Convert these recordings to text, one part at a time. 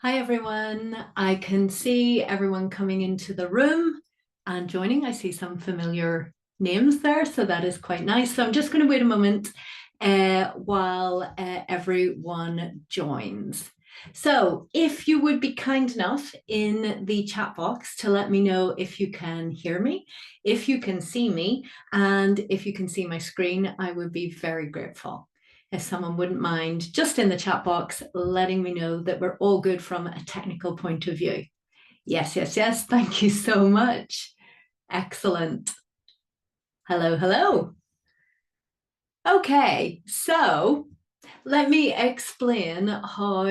Hi everyone. I can see everyone coming into the room and joining. I see some familiar names there, so that is quite nice. So I'm just going to wait a moment while everyone joins. So if you would be kind enough in the chat box to let me know if you can hear me, if you can see me, and if you can see my screen, I would be very grateful if someone wouldn't mind just in the chat box letting me know that we're all good from a technical point of view. Yes, yes, yes. Thank you so much. Excellent. Hello, hello. Okay, so let me explain how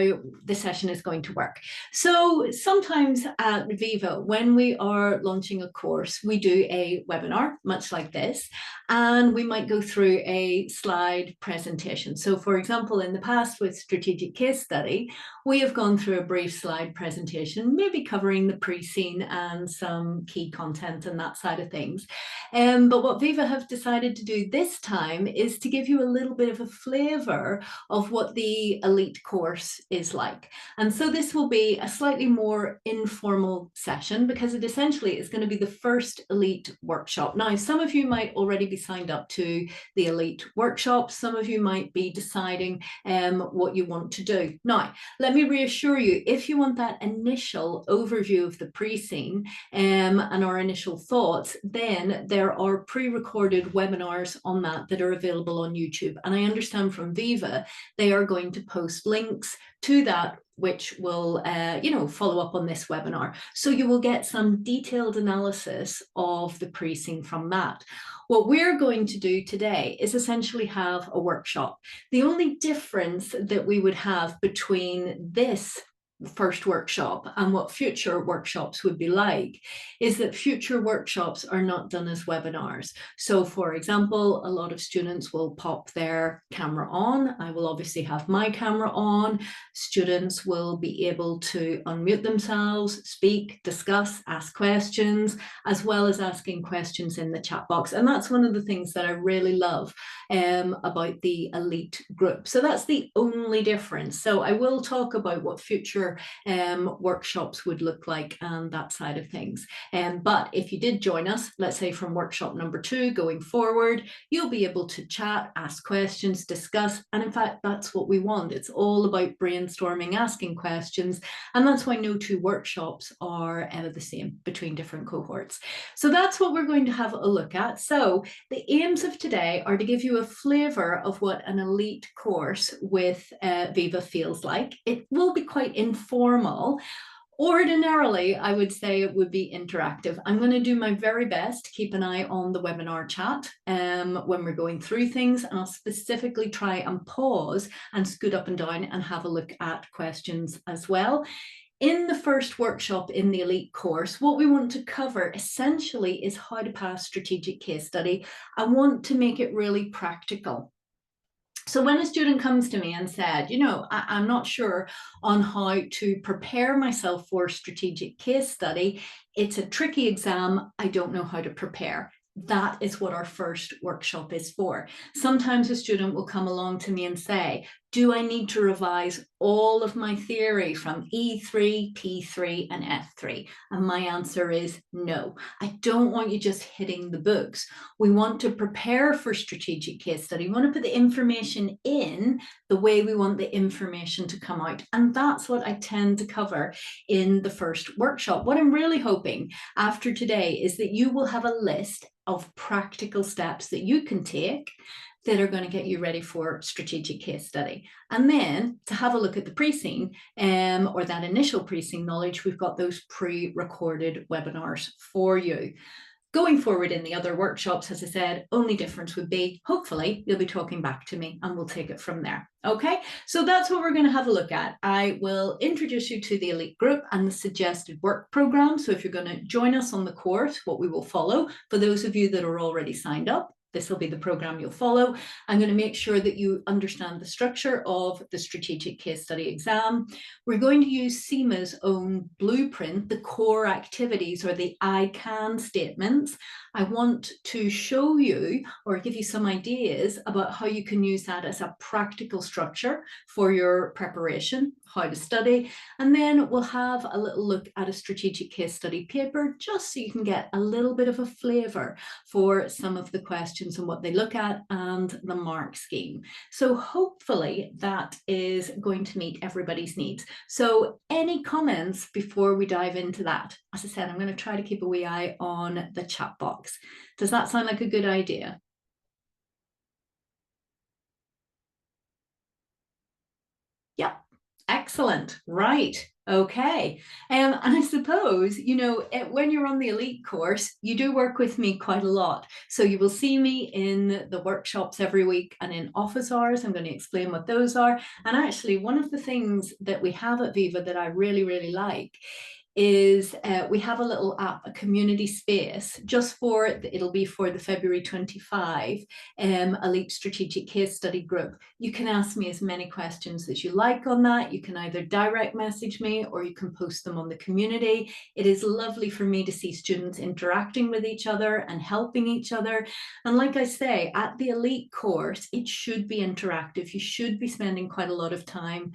the session is going to work. So sometimes at Viva, when we are launching a course, we do a webinar, much like this, and we might go through a slide presentation. So for example, in the past with Strategic Case Study, we have gone through a brief slide presentation, maybe covering the pre-scene and some key content and that side of things. But what Viva have decided to do this time is to give you a little bit of a flavour of what the elite course is like. And so this will be a slightly more informal session because it essentially is going to be the first elite workshop. Now, some of you might already be signed up to the elite workshop. Some of you might be deciding what you want to do. Now, let me reassure you, if you want that initial overview of the pre-scene and our initial thoughts, then there are pre-recorded webinars on that are available on YouTube. And I understand from Viva they are going to post links to that which will follow up on this webinar. So you will get some detailed analysis of the pre-scene from that. What we're going to do today is essentially have a workshop. The only difference that we would have between this first workshop and what future workshops would be like is that future workshops are not done as webinars. So for example, a lot of students will pop their camera on. I will obviously have my camera on. Students will be able to unmute themselves, speak, discuss, ask questions, as well as asking questions in the chat box. And that's one of the things that I really love about the elite group. So that's the only difference. So I will talk about what future workshops would look like and that side of things. But if you did join us, let's say from workshop number 2 going forward, you'll be able to chat, ask questions, discuss. And in fact, that's what we want. It's all about brainstorming, asking questions. And that's why no two workshops are the same between different cohorts. So that's what we're going to have a look at. So the aims of today are to give you a flavor of what an elite course with Viva feels like. It will be quite informal. Ordinarily, I would say it would be interactive. I'm going to do my very best to keep an eye on the webinar chat when we're going through things, and I'll specifically try and pause and scoot up and down and have a look at questions as well. In the first workshop in the elite course, what we want to cover essentially is how to pass strategic case study. I want to make it really practical. So when a student comes to me and said, I'm not sure on how to prepare myself for strategic case study, it's a tricky exam, I don't know how to prepare. That is what our first workshop is for. Sometimes a student will come along to me and say, do I need to revise all of my theory from E3, P3, and F3? And my answer is no. I don't want you just hitting the books. We want to prepare for strategic case study. We want to put the information in the way we want the information to come out. And that's what I tend to cover in the first workshop. What I'm really hoping after today is that you will have a list of practical steps that you can take that are going to get you ready for strategic case study. And then to have a look at the pre-scene or that initial pre-scene knowledge, we've got those pre-recorded webinars for you. Going forward in the other workshops, as I said, only difference would be, hopefully, you'll be talking back to me and we'll take it from there. Okay, so that's what we're going to have a look at. I will introduce you to the elite group and the suggested work program. So if you're going to join us on the course, what we will follow, for those of you that are already signed up, this will be the program you'll follow. I'm going to make sure that you understand the structure of the strategic case study exam. We're going to use CIMA's own blueprint, the core activities or the I can statements. I want to show you or give you some ideas about how you can use that as a practical structure for your preparation, how to study, and then we'll have a little look at a strategic case study paper just so you can get a little bit of a flavour for some of the questions and what they look at and the mark scheme. So hopefully that is going to meet everybody's needs. So any comments before we dive into that? As I said, I'm going to try to keep a wee eye on the chat box. Does that sound like a good idea? Yep. Excellent. Right. Okay. And I suppose, you know, when you're on the elite course, you do work with me quite a lot. So you will see me in the workshops every week and in office hours. I'm going to explain what those are. And actually, one of the things that we have at Viva that I really, really like is we have a little app, a community space, just for, it'll be for the February 25 Elite Strategic Case Study group. You can ask me as many questions as you like on that. You can either direct message me or you can post them on the community. It is lovely for me to see students interacting with each other and helping each other. And like I say, at the elite course, it should be interactive. You should be spending quite a lot of time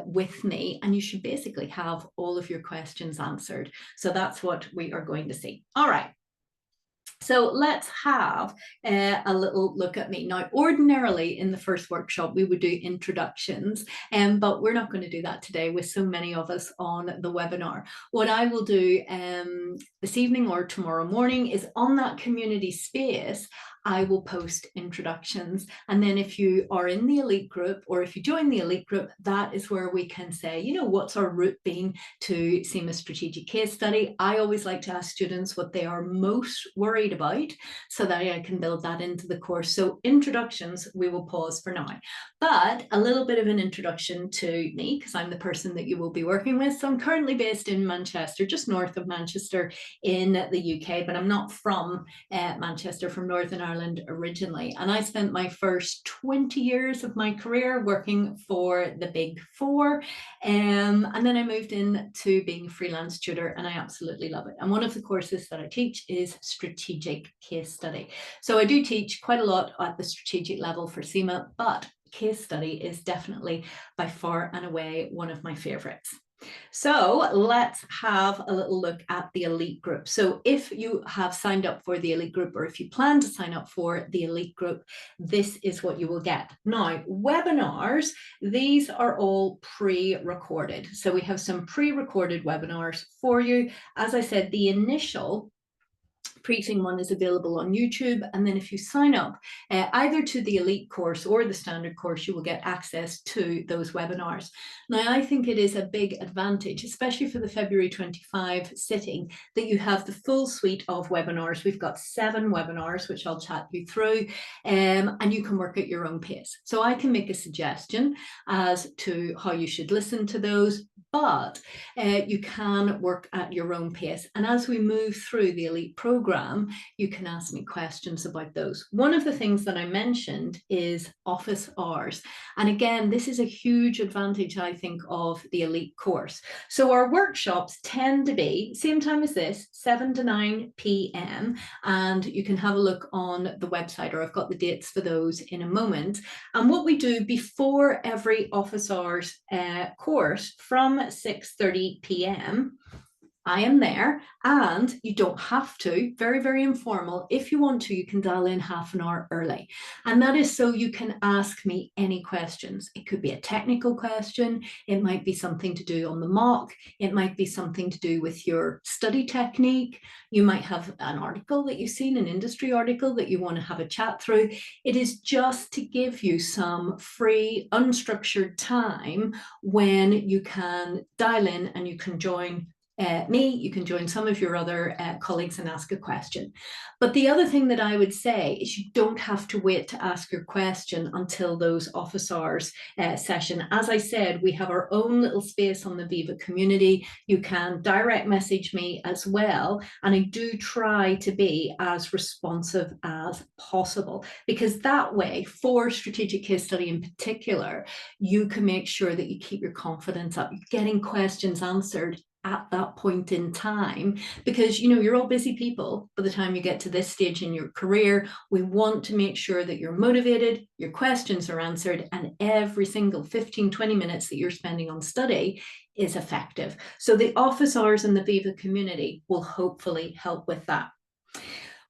with me, and you should basically have all of your questions answered. So that's what we are going to see. All right. So let's have a little look at me. Now, ordinarily in the first workshop, we would do introductions, but we're not going to do that today with so many of us on the webinar. What I will do this evening or tomorrow morning is on that community space, I will post introductions. And then if you are in the elite group or if you join the elite group, that is where we can say, you know, what's our route been to CIMA strategic case study. I always like to ask students what they are most worried about so that I can build that into the course. So introductions, we will pause for now. But a little bit of an introduction to me, because I'm the person that you will be working with. So I'm currently based in Manchester, just north of Manchester in the UK, but I'm not from Manchester, from Northern Ireland originally. And I spent my first 20 years of my career working for the Big Four. And then I moved into being a freelance tutor, and I absolutely love it. And one of the courses that I teach is strategic case study. So I do teach quite a lot at the strategic level for CIMA, but case study is definitely by far and away one of my favorites. So let's have a little look at the elite group. So if you have signed up for the elite group, or if you plan to sign up for the elite group, this is what you will get. Now, webinars, these are all pre-recorded. So we have some pre-recorded webinars for you. As I said, the initial briefing one is available on YouTube. And then if you sign up either to the elite course or the standard course, you will get access to those webinars. Now, I think it is a big advantage, especially for the February 25 sitting, that you have the full suite of webinars. We've got 7 webinars, which I'll chat you through, and you can work at your own pace. So I can make a suggestion as to how you should listen to those, but you can work at your own pace. And as we move through the elite program, you can ask me questions about those. One of the things that I mentioned is office hours. And again, this is a huge advantage, I think, of the elite course. So our workshops tend to be same time as this, 7 to 9 p.m. And you can have a look on the website, or I've got the dates for those in a moment. And what we do before every office hours course from 6:30 p.m. I am there, and you don't have to, very, very informal. If you want to, you can dial in half an hour early. And that is so you can ask me any questions. It could be a technical question. It might be something to do on the mock. It might be something to do with your study technique. You might have an article that you've seen, an industry article that you want to have a chat through. It is just to give you some free, unstructured time when you can dial in and you can join me, you can join some of your other colleagues and ask a question. But the other thing that I would say is you don't have to wait to ask your question until those office hours session. As I said, we have our own little space on the Viva community. You can direct message me as well. And I do try to be as responsive as possible, because that way, for strategic case study in particular, you can make sure that you keep your confidence up, you're getting questions answered at that point in time, because you're all busy people by the time you get to this stage in your career. We want to make sure that you're motivated, your questions are answered, and every single 15-20 minutes that you're spending on study is effective. So the office hours in the Viva community will hopefully help with that.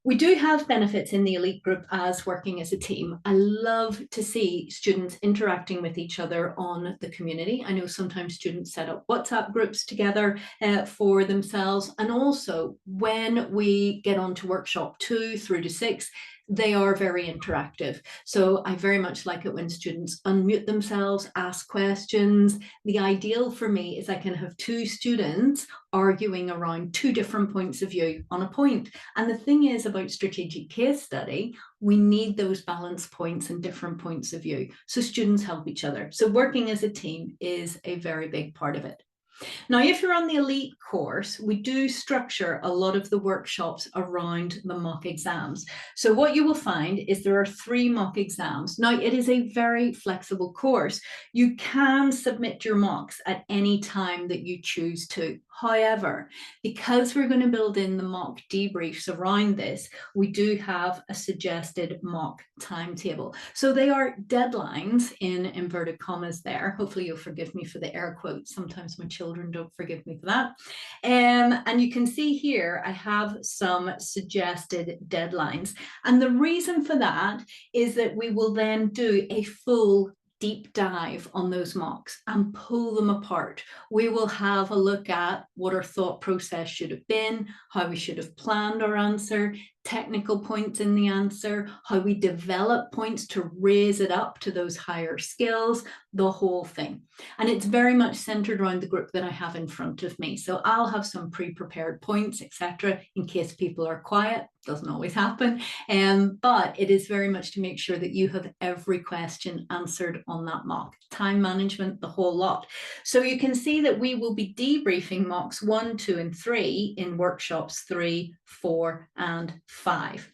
We do have benefits in the elite group as working as a team. I love to see students interacting with each other on the community. I know sometimes students set up WhatsApp groups together for themselves. And also when we get on to workshop 2 through to 6, they are very interactive. So I very much like it when students unmute themselves, ask questions. The ideal for me is I can have 2 students arguing around 2 different points of view on a point. And the thing is about strategic case study, we need those balance points and different points of view. So students help each other. So working as a team is a very big part of it. Now, if you're on the elite course, we do structure a lot of the workshops around the mock exams. So what you will find is there are 3 mock exams. Now, it is a very flexible course. You can submit your mocks at any time that you choose to. However, because we're going to build in the mock debriefs around this, we do have a suggested mock timetable. So they are deadlines in inverted commas there. Hopefully you'll forgive me for the air quotes. Sometimes my children don't forgive me for that. And you can see here, I have some suggested deadlines. And the reason for that is that we will then do a full deep dive on those mocks and pull them apart. We will have a look at what our thought process should have been, how we should have planned our answer, technical points in the answer, how we develop points to raise it up to those higher skills, the whole thing. And it's very much centered around the group that I have in front of me. So I'll have some pre-prepared points, etc., in case people are quiet. Doesn't always happen, but it is very much to make sure that you have every question answered on that mock. Time management, the whole lot. So you can see that we will be debriefing mocks 1, 2, and 3 in workshops 3, 4, and 5.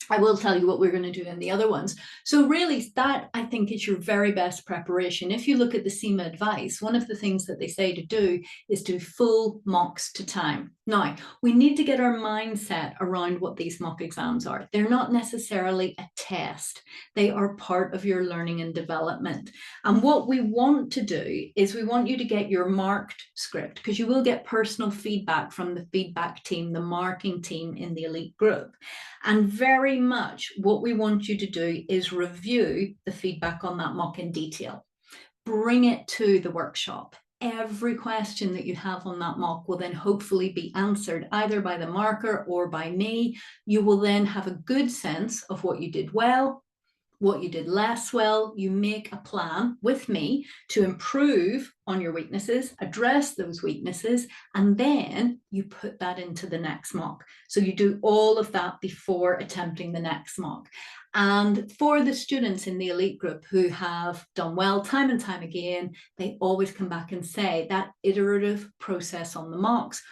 I will tell you what we're going to do in the other ones. So really, that I think is your very best preparation. If you look at the CIMA advice, one of the things that they say to do is do full mocks to time. Now, we need to get our mindset around what these mock exams are. They're not necessarily a test. They are part of your learning and development. And what we want to do is we want you to get your marked script, because you will get personal feedback from the feedback team, the marking team in the elite group. And very much what we want you to do is review the feedback on that mock in detail. Bring it to the workshop. Every question that you have on that mock will then hopefully be answered either by the marker or by me. You will then have a good sense of what you did well, what you did less well. You make a plan with me to improve on your weaknesses, address those weaknesses, and then you put that into the next mock. So you do all of that before attempting the next mock. And for the students in the elite group who have done well time and time again, they always come back and say that iterative process on the mocks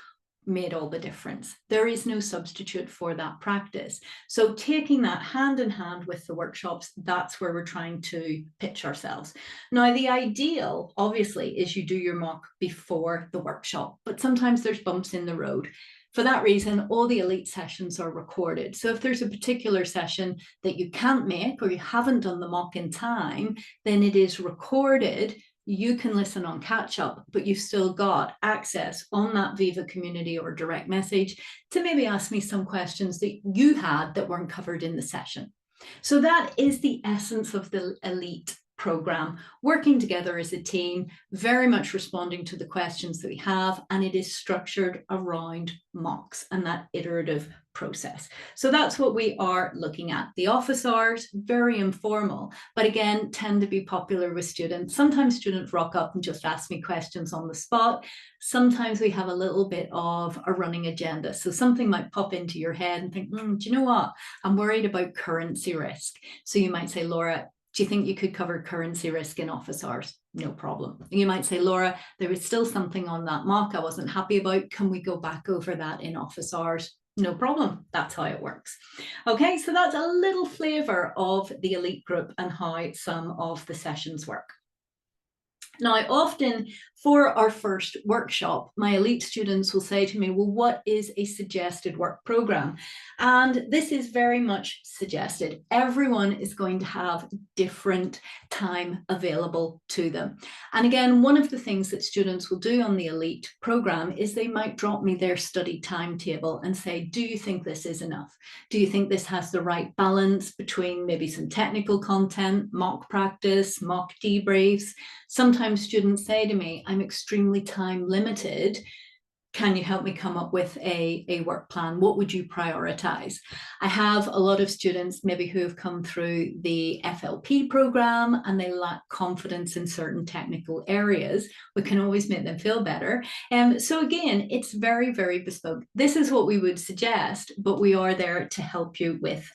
made all the difference. There is no substitute for that practice. So taking that hand in hand with the workshops, that's where we're trying to pitch ourselves. Now, the ideal, obviously, is you do your mock before the workshop, but sometimes there's bumps in the road. For that reason, all the elite sessions are recorded. So if there's a particular session that you can't make or you haven't done the mock in time, then it is recorded. You can listen on catch up, but you've still got access on that Viva community or direct message to maybe ask me some questions that you had that weren't covered in the session. So that is the essence of the elite program, working together as a team, very much responding to the questions that we have, and it is structured around mocks and that iterative process. So that's what we are looking at. The office hours, very informal, but again, tend to be popular with students. Sometimes students rock up and just ask me questions on the spot. Sometimes we have a little bit of a running agenda. So something might pop into your head and think, do you know what? I'm worried about currency risk. So you might say, Laura, do you think you could cover currency risk in office hours? No problem. You might say, Laura, there is still something on that mock I wasn't happy about. Can we go back over that in office hours? No problem. That's how it works. Okay, so that's a little flavour of the elite group and how some of the sessions work. Now, often for our first workshop, my elite students will say to me, well, what is a suggested work programme? And this is very much suggested. Everyone is going to have different time available to them. And again, one of the things that students will do on the elite programme is they might drop me their study timetable and say, do you think this is enough? Do you think this has the right balance between maybe some technical content, mock practice, mock debriefs? Sometimes students say to me, I'm extremely time limited. Can you help me come up with a work plan? What would you prioritize? I have a lot of students maybe who have come through the FLP program and they lack confidence in certain technical areas. We can always make them feel better. So again, it's very, very bespoke. This is what we would suggest, but we are there to help you with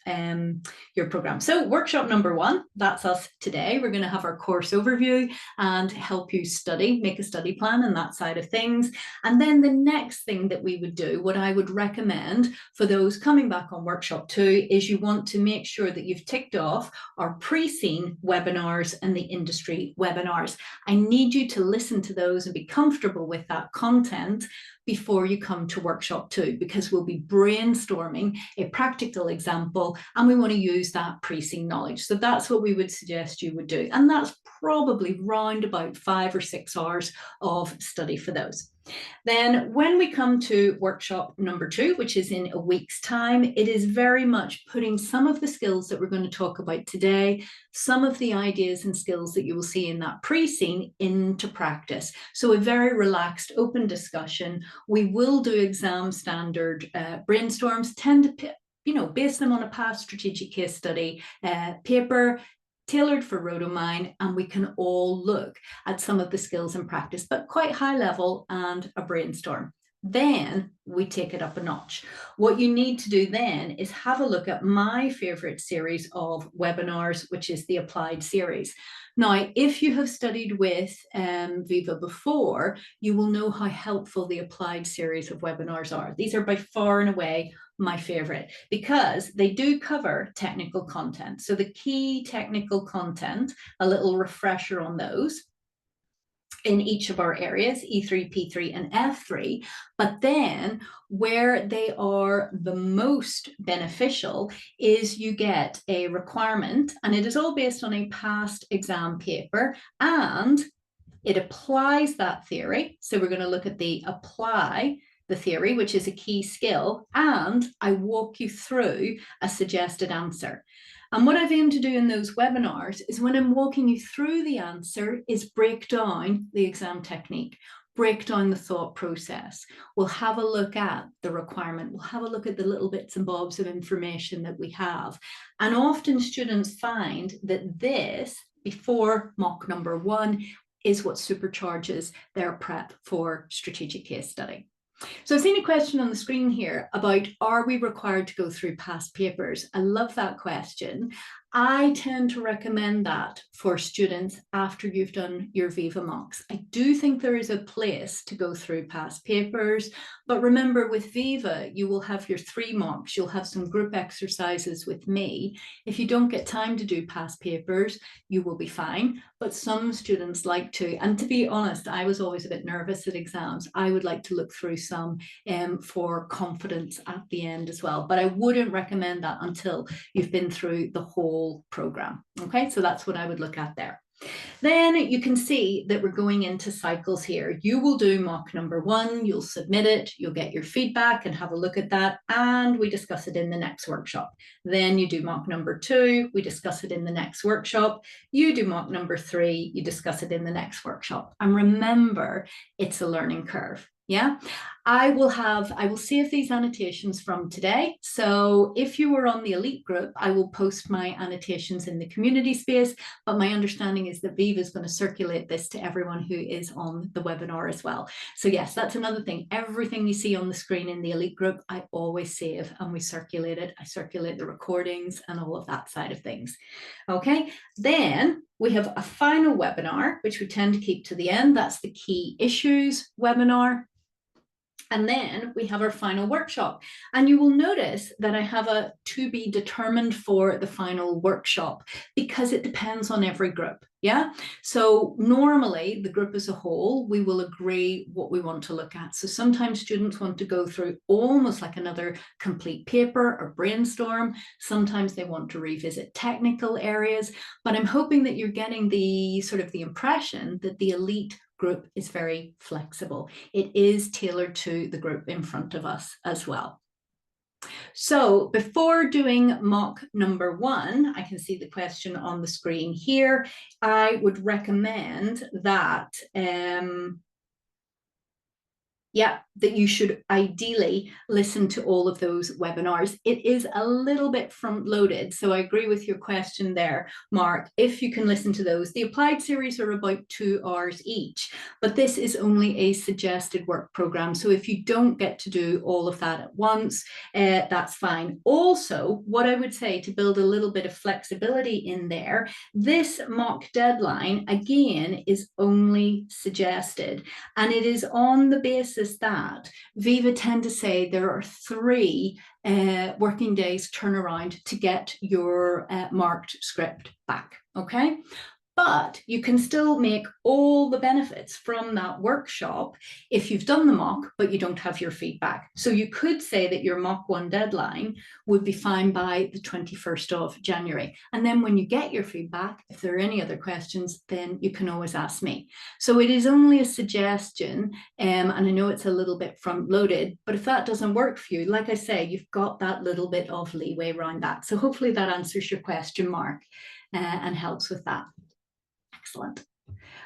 your program. So workshop number 1, that's us today. We're going to have our course overview and help you study, make a study plan and that side of things. And then the next thing that we would do, what I would recommend for those coming back on workshop 2, is you want to make sure that you've ticked off our pre-seen webinars and the industry webinars. I need you to listen to those and be comfortable with that content before you come to workshop 2, because we'll be brainstorming a practical example and we want to use that pre-seen knowledge. So that's what we would suggest you would do. And that's probably round about 5 or 6 hours of study for those. Then when we come to workshop number 2, which is in a week's time, it is very much putting some of the skills that we're going to talk about today, some of the ideas and skills that you will see in that pre-seen into practice. So a very relaxed, open discussion. We will do exam standard brainstorms, tend to base them on a past strategic case study paper, tailored for Rotomine, and we can all look at some of the skills in practice, but quite high level and a brainstorm. Then we take it up a notch. What you need to do then is have a look at my favorite series of webinars, which is the Applied series. Now, if you have studied with Viva before, you will know how helpful the Applied series of webinars are. These are by far and away my favorite because they do cover technical content. So the key technical content, a little refresher on those in each of our areas, E3, P3, and F3. But then where they are the most beneficial is you get a requirement, and it is all based on a past exam paper, and it applies that theory. So we're going to look at the apply the theory, which is a key skill, and I walk you through a suggested answer. And what I've aimed to do in those webinars is when I'm walking you through the answer is break down the exam technique, break down the thought process. We'll have a look at the requirement. We'll have a look at the little bits and bobs of information that we have. And often students find that this, before mock number 1, is what supercharges their prep for strategic case study. So I've seen a question on the screen here about, are we required to go through past papers? I love that question. I tend to recommend that for students after you've done your Viva mocks. I do think there is a place to go through past papers, but remember with Viva, you will have your 3 mocks, you'll have some group exercises with me. If you don't get time to do past papers, you will be fine, but some students like to, and to be honest, I was always a bit nervous at exams. I would like to look through some for confidence at the end as well, but I wouldn't recommend that until you've been through the whole program. Okay, so that's what I would look at there. Then you can see that we're going into cycles here. You will do mock number 1, you'll submit it, you'll get your feedback and have a look at that, and we discuss it in the next workshop. Then you do mock number 2, we discuss it in the next workshop. You do mock number 3, you discuss it in the next workshop. And remember, it's a learning curve. Yeah, I will save these annotations from today. So if you were on the elite group, I will post my annotations in the community space, but my understanding is that Viva is going to circulate this to everyone who is on the webinar as well. So yes, that's another thing. Everything you see on the screen in the elite group, I always save and we circulate it. I circulate the recordings and all of that side of things. Okay, then we have a final webinar, which we tend to keep to the end. That's the key issues webinar. And then we have our final workshop. And you will notice that I have a to be determined for the final workshop because it depends on every group. Yeah. So normally the group as a whole, we will agree what we want to look at. So sometimes students want to go through almost like another complete paper or brainstorm. Sometimes they want to revisit technical areas, but I'm hoping that you're getting the sort of the impression that the elite group is very flexible. It is tailored to the group in front of us as well. So before doing mock number 1, I can see the question on the screen here. I would recommend that that you should ideally listen to all of those webinars. It is a little bit front loaded. So I agree with your question there, Mark. If you can listen to those, the applied series are about 2 hours each, but this is only a suggested work program. So if you don't get to do all of that at once, that's fine. Also, what I would say to build a little bit of flexibility in there, this mock deadline, again, is only suggested. And it is on the basis that Viva tend to say there are 3 working days turnaround to get your marked script back, okay? But you can still make all the benefits from that workshop if you've done the mock, but you don't have your feedback. So you could say that your mock 1 deadline would be fine by the 21st of January. And then when you get your feedback, if there are any other questions, then you can always ask me. So it is only a suggestion, and I know it's a little bit front loaded, but if that doesn't work for you, like I say, you've got that little bit of leeway around that. So hopefully that answers your question, Mark, and helps with that. Excellent.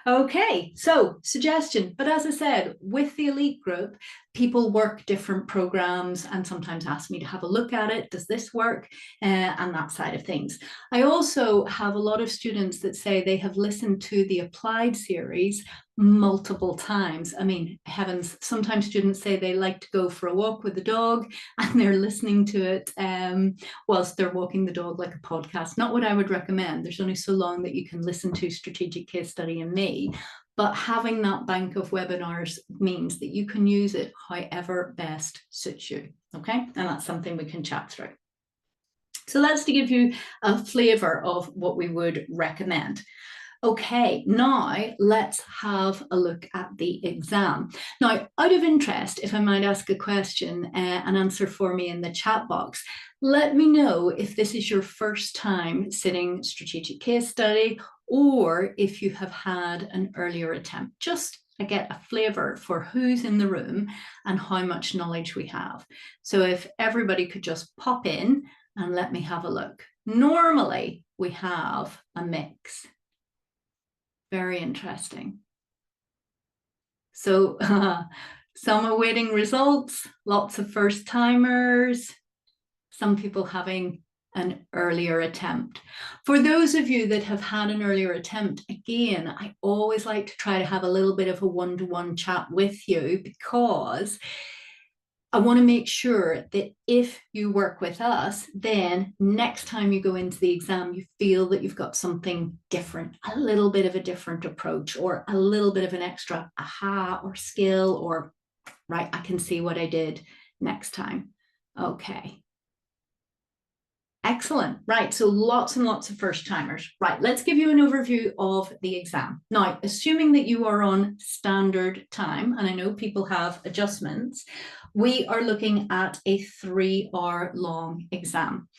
Okay, so suggestion, but as I said, with the elite group, people work different programs and sometimes ask me to have a look at it. Does this work? And that side of things. I also have a lot of students that say they have listened to the applied series multiple times. I mean, heavens, sometimes students say they like to go for a walk with the dog and they're listening to it whilst they're walking the dog like a podcast. Not what I would recommend. There's only so long that you can listen to Strategic Case Study and me. But having that bank of webinars means that you can use it however best suits you, okay? And that's something we can chat through. So that's to give you a flavour of what we would recommend. Okay, now let's have a look at the exam. Now, out of interest, if I might ask a question and answer for me in the chat box, let me know if this is your first time sitting strategic case study or if you have had an earlier attempt. Just to get a flavour for who's in the room and how much knowledge we have. So if everybody could just pop in and let me have a look. Normally, we have a mix. Very interesting. So some awaiting results, lots of first timers, some people having an earlier attempt. For those of you that have had an earlier attempt, again, I always like to try to have a little bit of a one-to-one chat with you because I want to make sure that if you work with us, then next time you go into the exam, you feel that you've got something different, a little bit of a different approach or a little bit of an extra aha or skill or, right, I can see what I did next time. Okay. Excellent. Right. So lots and lots of first timers. Right. Let's give you an overview of the exam. Now, assuming that you are on standard time, and I know people have adjustments, we are looking at a 3-hour long exam.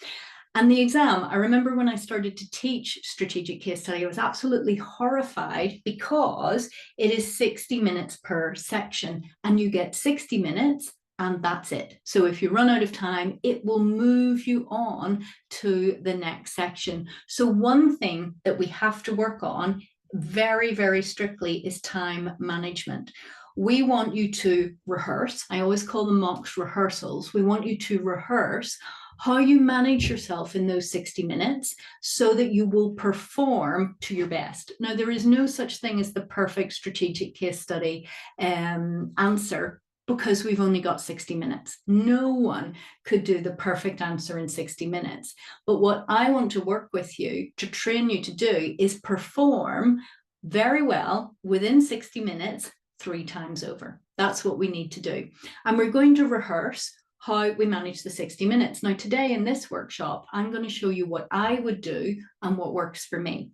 And the exam, I remember when I started to teach strategic case study, I was absolutely horrified because it is 60 minutes per section and you get 60 minutes and that's it. So if you run out of time, it will move you on to the next section. So one thing that we have to work on very, very strictly is time management. We want you to rehearse. I always call them mocks rehearsals. We want you to rehearse how you manage yourself in those 60 minutes so that you will perform to your best. Now, there is no such thing as the perfect strategic case study answer because we've only got 60 minutes. No one could do the perfect answer in 60 minutes. But what I want to work with you to train you to do is perform very well within 60 minutes 3 times over. That's what we need to do. And we're going to rehearse how we manage the 60 minutes. Now, today in this workshop, I'm going to show you what I would do and what works for me.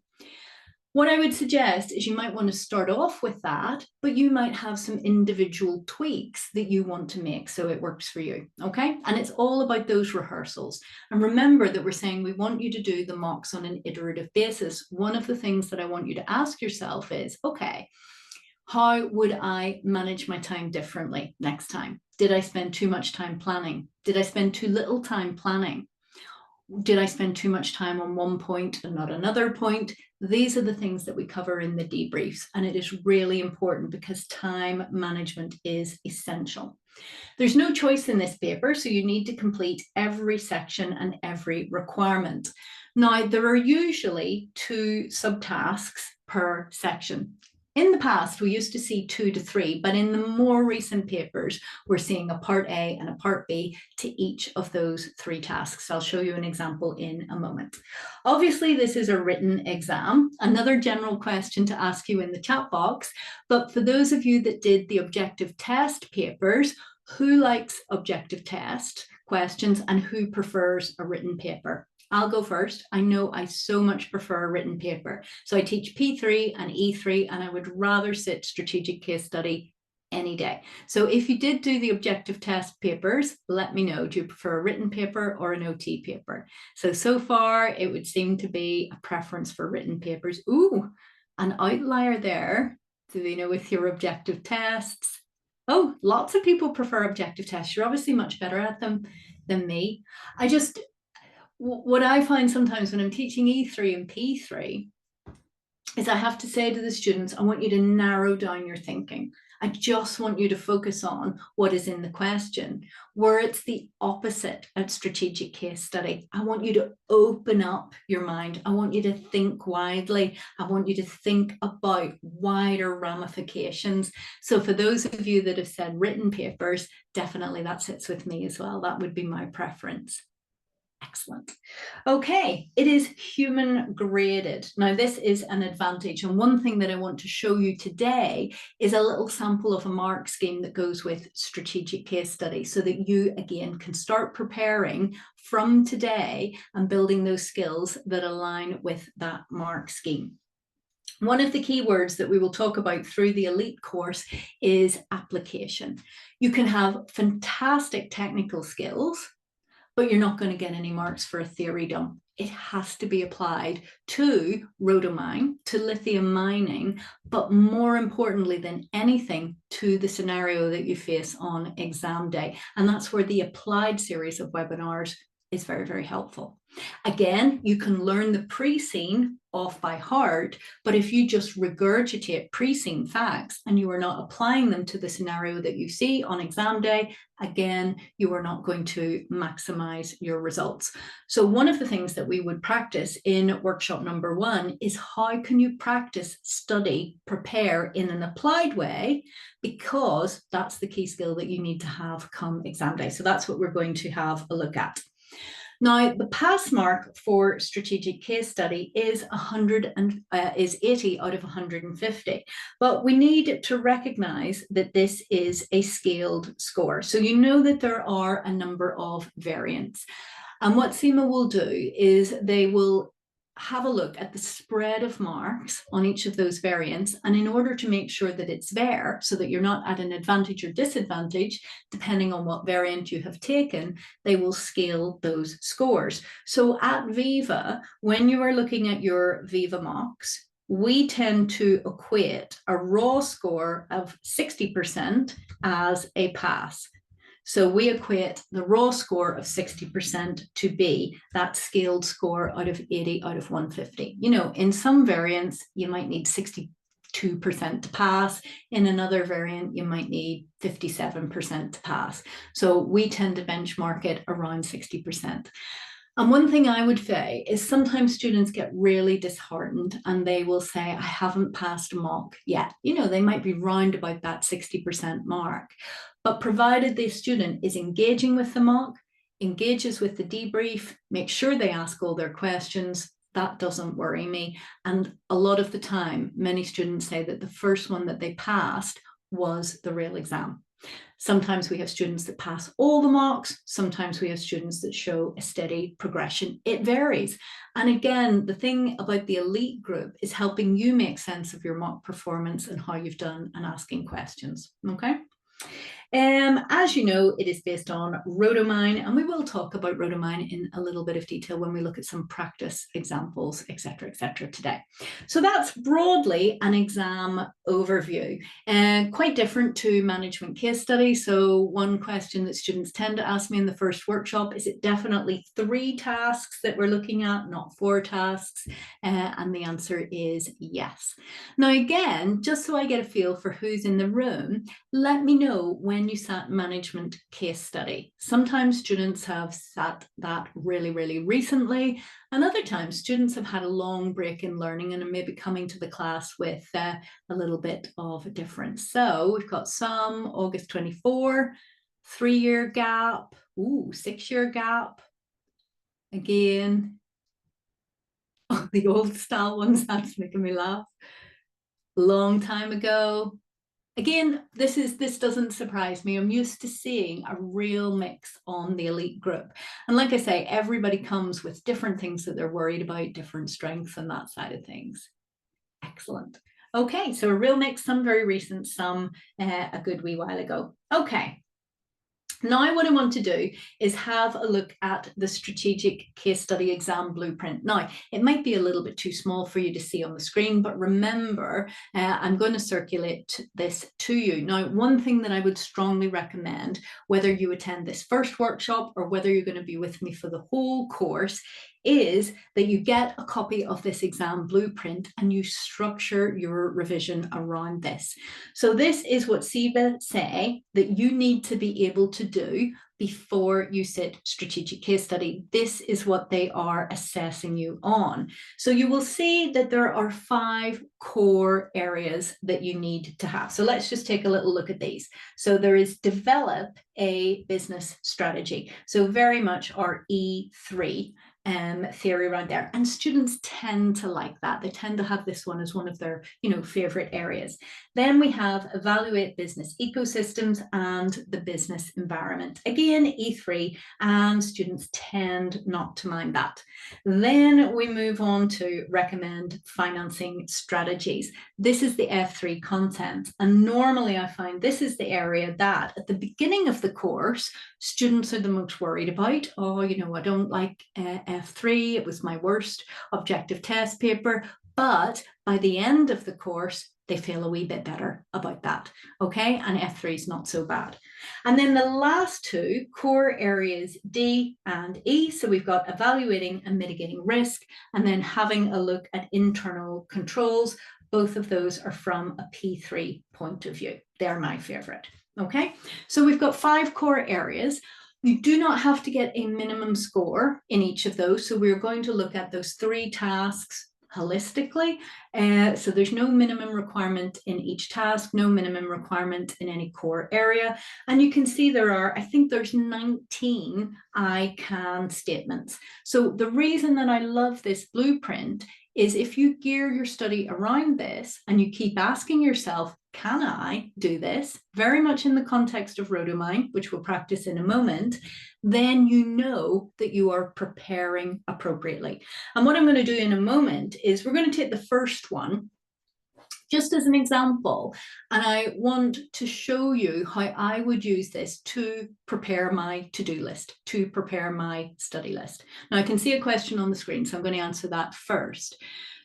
What I would suggest is you might want to start off with that, but you might have some individual tweaks that you want to make so it works for you, okay? And it's all about those rehearsals. And remember that we're saying we want you to do the mocks on an iterative basis. One of the things that I want you to ask yourself is, okay, how would I manage my time differently next time? Did I spend too much time planning? Did I spend too little time planning? Did I spend too much time on one point and not another point? These are the things that we cover in the debriefs, and it is really important because time management is essential. There's no choice in this paper, so you need to complete every section and every requirement. Now, there are usually 2 subtasks per section. In the past, we used to see 2 to 3, but in the more recent papers, we're seeing a part A and a part B to each of those 3 tasks. I'll show you an example in a moment. Obviously, this is a written exam. Another general question to ask you in the chat box, but for those of you that did the objective test papers, who likes objective test questions and who prefers a written paper? I'll go first. I know I so much prefer a written paper. So I teach P3 and E3, and I would rather sit strategic case study any day. So if you did do the objective test papers, let me know. Do you prefer a written paper or an OT paper? So far, it would seem to be a preference for written papers. Ooh, an outlier there. Do they know with your objective tests? Oh, lots of people prefer objective tests. You're obviously much better at them than me. What I find sometimes when I'm teaching E3 and P3 is I have to say to the students, I want you to narrow down your thinking. I just want you to focus on what is in the question, where it's the opposite at strategic case study. I want you to open up your mind. I want you to think widely. I want you to think about wider ramifications. So for those of you that have said written papers, definitely that sits with me as well. That would be my preference. Excellent. Okay, it is human graded. Now, this is an advantage. And one thing that I want to show you today is a little sample of a mark scheme that goes with strategic case study so that you, again, can start preparing from today and building those skills that align with that mark scheme. One of the key words that we will talk about through the elite course is application. You can have fantastic technical skills, but you're not going to get any marks for a theory dump. It has to be applied to rhodomine, to lithium mining, but more importantly than anything, to the scenario that you face on exam day. And that's where the applied series of webinars is very, very helpful. Again, you can learn the pre-scene off by heart, but if you just regurgitate pre-scene facts and you are not applying them to the scenario that you see on exam day, again, you are not going to maximize your results. So one of the things that we would practice in workshop number 1 is how can you practice, study, prepare in an applied way, because that's the key skill that you need to have come exam day. So that's what we're going to have a look at. Now, the pass mark for strategic case study is 80 out of 150, but we need to recognize that this is a scaled score. So you know that there are a number of variants. And what CIMA will do is they will have a look at the spread of marks on each of those variants. And in order to make sure that it's there so that you're not at an advantage or disadvantage, depending on what variant you have taken, they will scale those scores. So at Viva, when you are looking at your Viva marks, we tend to equate a raw score of 60% as a pass. So we equate the raw score of 60% to be that scaled score out of 80 out of 150. You know, in some variants, you might need 62% to pass. In another variant, you might need 57% to pass. So we tend to benchmark it around 60%. And one thing I would say is sometimes students get really disheartened and they will say, I haven't passed a mock yet. You know, they might be round about that 60% mark. But provided the student is engaging with the mock, engages with the debrief, make sure they ask all their questions, that doesn't worry me. And a lot of the time, many students say that the first one that they passed was the real exam. Sometimes we have students that pass all the marks. Sometimes we have students that show a steady progression. It varies. And again, the thing about the elite group is helping you make sense of your mock performance and how you've done and asking questions. Okay. As you know, it is based on Rotomine, and we will talk about Rotomine in a little bit of detail when we look at some practice examples, etc., today. So that's broadly an exam overview, and quite different to management case study. So one question that students tend to ask me in the first workshop, is it definitely 3 tasks that we're looking at, not 4 tasks? And the answer is yes. Now, again, just so I get a feel for who's in the room, let me know when you sat management case study. Sometimes students have sat that really, really recently, and other times students have had a long break in learning and are maybe coming to the class with a little bit of a difference. So we've got some August 24, 3-year gap, 6-year gap. Again, the old style ones, that's making me laugh. Long time ago. Again, this doesn't surprise me. I'm used to seeing a real mix on the elite group. And like I say, everybody comes with different things that they're worried about, different strengths and that side of things. Excellent. Okay, so a real mix, some very recent, some a good wee while ago. Okay. Now what I want to do is have a look at the strategic case study exam blueprint. Now, it might be a little bit too small for you to see on the screen, but remember, I'm going to circulate this to you. Now, one thing that I would strongly recommend, whether you attend this first workshop or whether you're going to be with me for the whole course, is that you get a copy of this exam blueprint and you structure your revision around this. So this is what CIMA say that you need to be able to do before you sit strategic case study. This is what they are assessing you on. So you will see that there are 5 core areas that you need to have. So let's just take a little look at these. So there is develop a business strategy. So very much our E3 theory around there, and students tend to like that. They tend to have this one as one of their favorite areas. Then we have evaluate business ecosystems and the business environment. Again, E3, and students tend not to mind that. Then we move on to recommend financing strategies. This is the F3 content, and normally I find this is the area that at the beginning of the course students are the most worried about. Oh, I don't like F3, it was my worst objective test paper. But by the end of the course, they feel a wee bit better about that. Okay, and F3 is not so bad. And then the last 2 core areas, D and E. So we've got evaluating and mitigating risk, and then having a look at internal controls. Both of those are from a P3 point of view. They're my favorite. Okay, so we've got 5 core areas. You do not have to get a minimum score in each of those. So we're going to look at those 3 tasks holistically. So there's no minimum requirement in each task, no minimum requirement in any core area. And you can see I think there's 19 I can statements. So the reason that I love this blueprint is if you gear your study around this and you keep asking yourself, can I do this? Very much in the context of Rotomine, which we'll practice in a moment, then you know that you are preparing appropriately. And what I'm going to do in a moment is we're going to take the first one just as an example, and I want to show you how I would use this to prepare my to-do list, to prepare my study list. Now I can see a question on the screen, so I'm going to answer that first.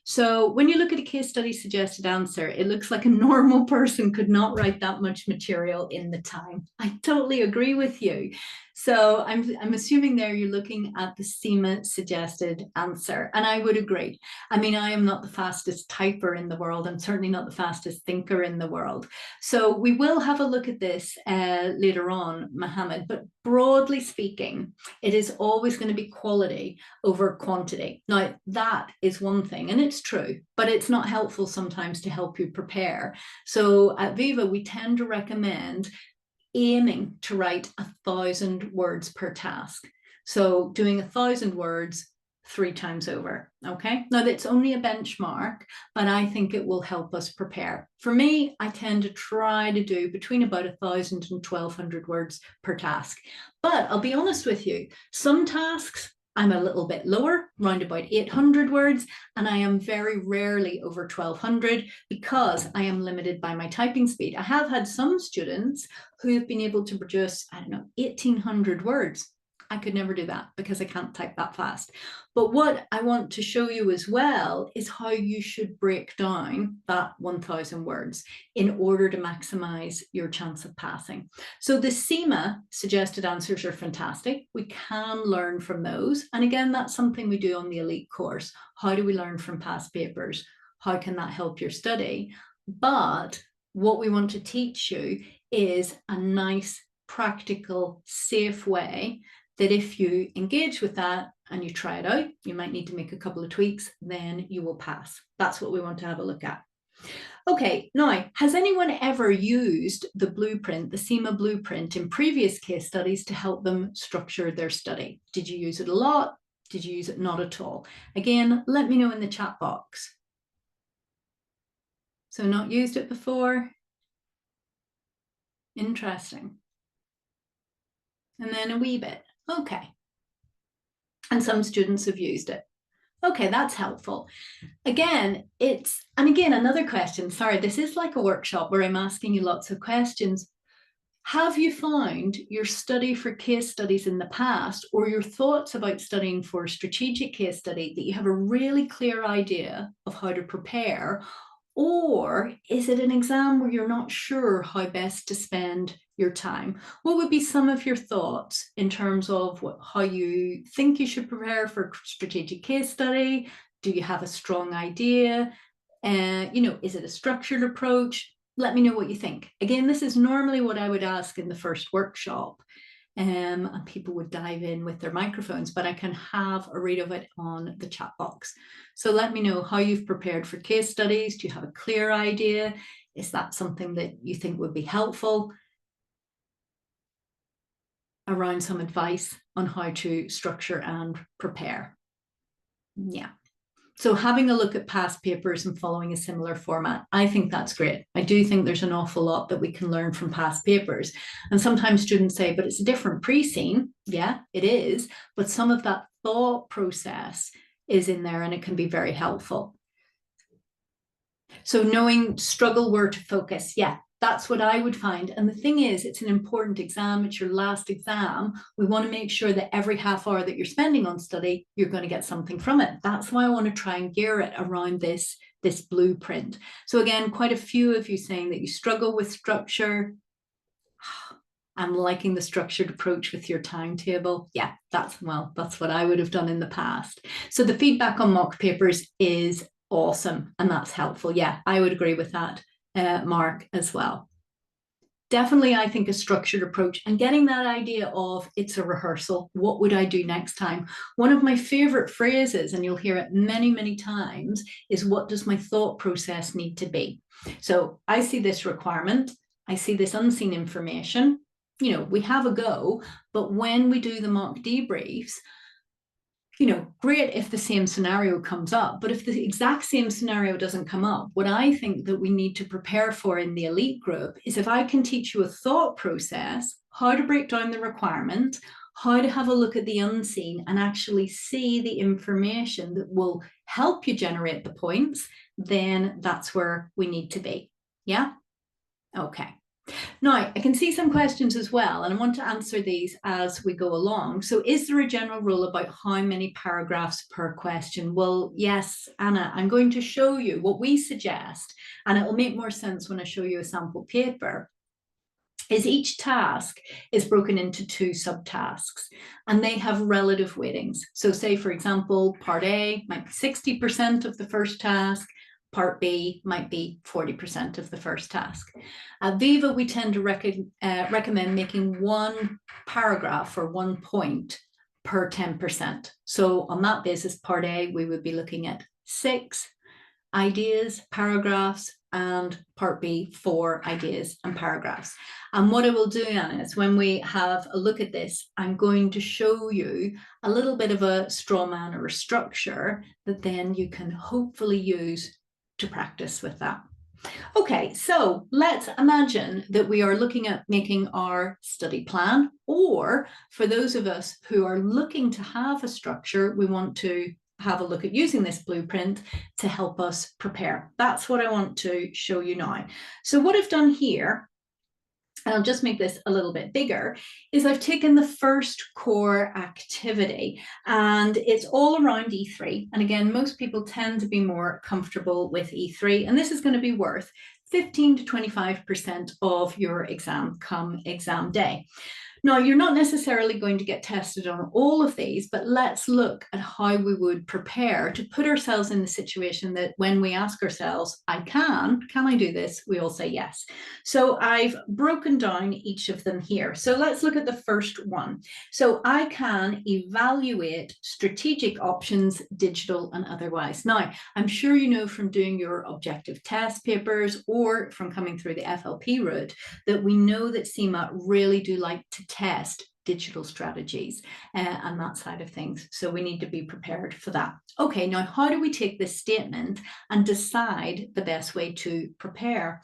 So when you look at a case study suggested answer, it looks like a normal person could not write that much material in the time. I totally agree with you. So I'm assuming there you're looking at the CIMA suggested answer, and I would agree. I mean, I am not the fastest typer in the world. I'm certainly not the fastest thinker in the world. So we will have a look at this later on, Mohammed, but broadly speaking, it is always going to be quality over quantity. Now, that is one thing, and it's true, but it's not helpful sometimes to help you prepare. So at Viva, we tend to recommend aiming to write 1,000 words per task. So doing 1,000 words 3 times over, okay? Now that's only a benchmark, but I think it will help us prepare. For me, I tend to try to do between about 1,000 and 1,200 words per task. But I'll be honest with you, some tasks I'm a little bit lower, around about 800 words, and I am very rarely over 1,200 because I am limited by my typing speed. I have had some students who have been able to produce, I don't know, 1,800 words. I could never do that because I can't type that fast. But what I want to show you as well is how you should break down that 1,000 words in order to maximize your chance of passing. So the CIMA suggested answers are fantastic. We can learn from those. And again, that's something we do on the elite course. How do we learn from past papers? How can that help your study? But what we want to teach you is a nice, practical, safe way that if you engage with that and you try it out, you might need to make a couple of tweaks, then you will pass. That's what we want to have a look at. Okay, now, has anyone ever used the blueprint, the CIMA blueprint in previous case studies to help them structure their study? Did you use it a lot? Did you use it not at all? Again, let me know in the chat box. So not used it before? Interesting. And then a wee bit. Okay. And some students have used it. Okay, that's helpful. Again, another question. Sorry, this is like a workshop where I'm asking you lots of questions. Have you found your study for case studies in the past or your thoughts about studying for a strategic case study that you have a really clear idea of how to prepare? Or is it an exam where you're not sure how best to spend your time? What would be some of your thoughts in terms of how you think you should prepare for a strategic case study? Do you have a strong idea? Is it a structured approach? Let me know what you think. Again, this is normally what I would ask in the first workshop. And people would dive in with their microphones, but I can have a read of it on the chat box. So let me know how you've prepared for case studies. Do you have a clear idea? Is that something that you think would be helpful? Around some advice on how to structure and prepare. Yeah. So having a look at past papers and following a similar format, I think that's great. I do think there's an awful lot that we can learn from past papers. And sometimes students say, but it's a different pre-scene. Yeah, it is. But some of that thought process is in there and it can be very helpful. So knowing struggle where to focus. Yeah, that's what I would find. And the thing is, it's an important exam. It's your last exam. We want to make sure that every half hour that you're spending on study, you're going to get something from it. That's why I want to try and gear it around this blueprint. So again, quite a few of you saying that you struggle with structure. I'm liking the structured approach with your timetable. Yeah, that's what I would have done in the past. So the feedback on mock papers is awesome, and that's helpful. Yeah, I would agree with that. Mark as well. Definitely, I think a structured approach and getting that idea of it's a rehearsal. What would I do next time? One of my favorite phrases, and you'll hear it many, many times, is what does my thought process need to be? So I see this requirement. I see this unseen information. We have a go, but when we do the mock debriefs, great if the same scenario comes up, but if the exact same scenario doesn't come up, what I think that we need to prepare for in the elite group is if I can teach you a thought process, how to break down the requirement, how to have a look at the unseen and actually see the information that will help you generate the points, then that's where we need to be. Yeah? Okay. Now, I can see some questions as well, and I want to answer these as we go along. So is there a general rule about how many paragraphs per question? Well, yes, Anna, I'm going to show you what we suggest, and it will make more sense when I show you a sample paper, is each task is broken into 2 subtasks, and they have relative weightings. So say, for example, part A might be 60% of the first task, part B might be 40% of the first task. At Viva, we tend to recommend making 1 paragraph or 1 point per 10%. So on that basis, part A, we would be looking at 6 ideas, paragraphs, and part B, 4 ideas and paragraphs. And what I will do, Anna, is when we have a look at this, I'm going to show you a little bit of a straw man or a structure that then you can hopefully use to practice with that. Okay, so let's imagine that we are looking at making our study plan, or for those of us who are looking to have a structure, we want to have a look at using this blueprint to help us prepare. That's what I want to show you now. So what I've done here, and I'll just make this a little bit bigger, is I've taken the first core activity, and it's all around E3. And again, most people tend to be more comfortable with E3, and this is going to be worth 15 to 25% of your exam come exam day. Now, you're not necessarily going to get tested on all of these, but let's look at how we would prepare to put ourselves in the situation that when we ask ourselves, can I do this? We all say yes. So I've broken down each of them here. So let's look at the first one. So I can evaluate strategic options, digital and otherwise. Now, I'm sure you know from doing your objective test papers or from coming through the FLP route that we know that CIMA really do like to test digital strategies and that side of things. So we need to be prepared for that. Okay, now how do we take this statement and decide the best way to prepare?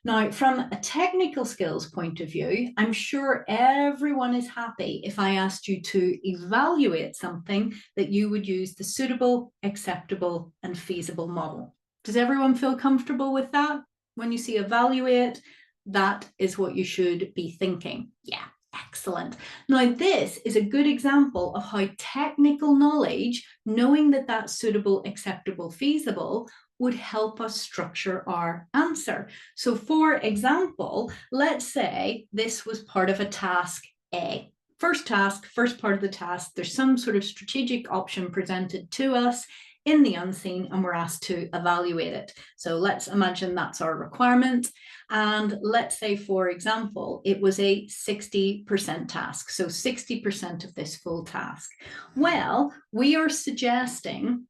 Now, from a technical skills point of view, I'm sure everyone is happy if I asked you to evaluate something that you would use the suitable, acceptable, and feasible model. Does everyone feel comfortable with that? When you see evaluate, that is what you should be thinking. Yeah. Excellent. Now, this is a good example of how technical knowledge, knowing that that's suitable, acceptable, feasible, would help us structure our answer. So, for example, let's say this was part of a task A. First task, first part of the task, there's some sort of strategic option presented to us in the unseen, and we're asked to evaluate it. So let's imagine that's our requirement. And let's say, for example, it was a 60% task. So 60% of this full task. Well, we are suggesting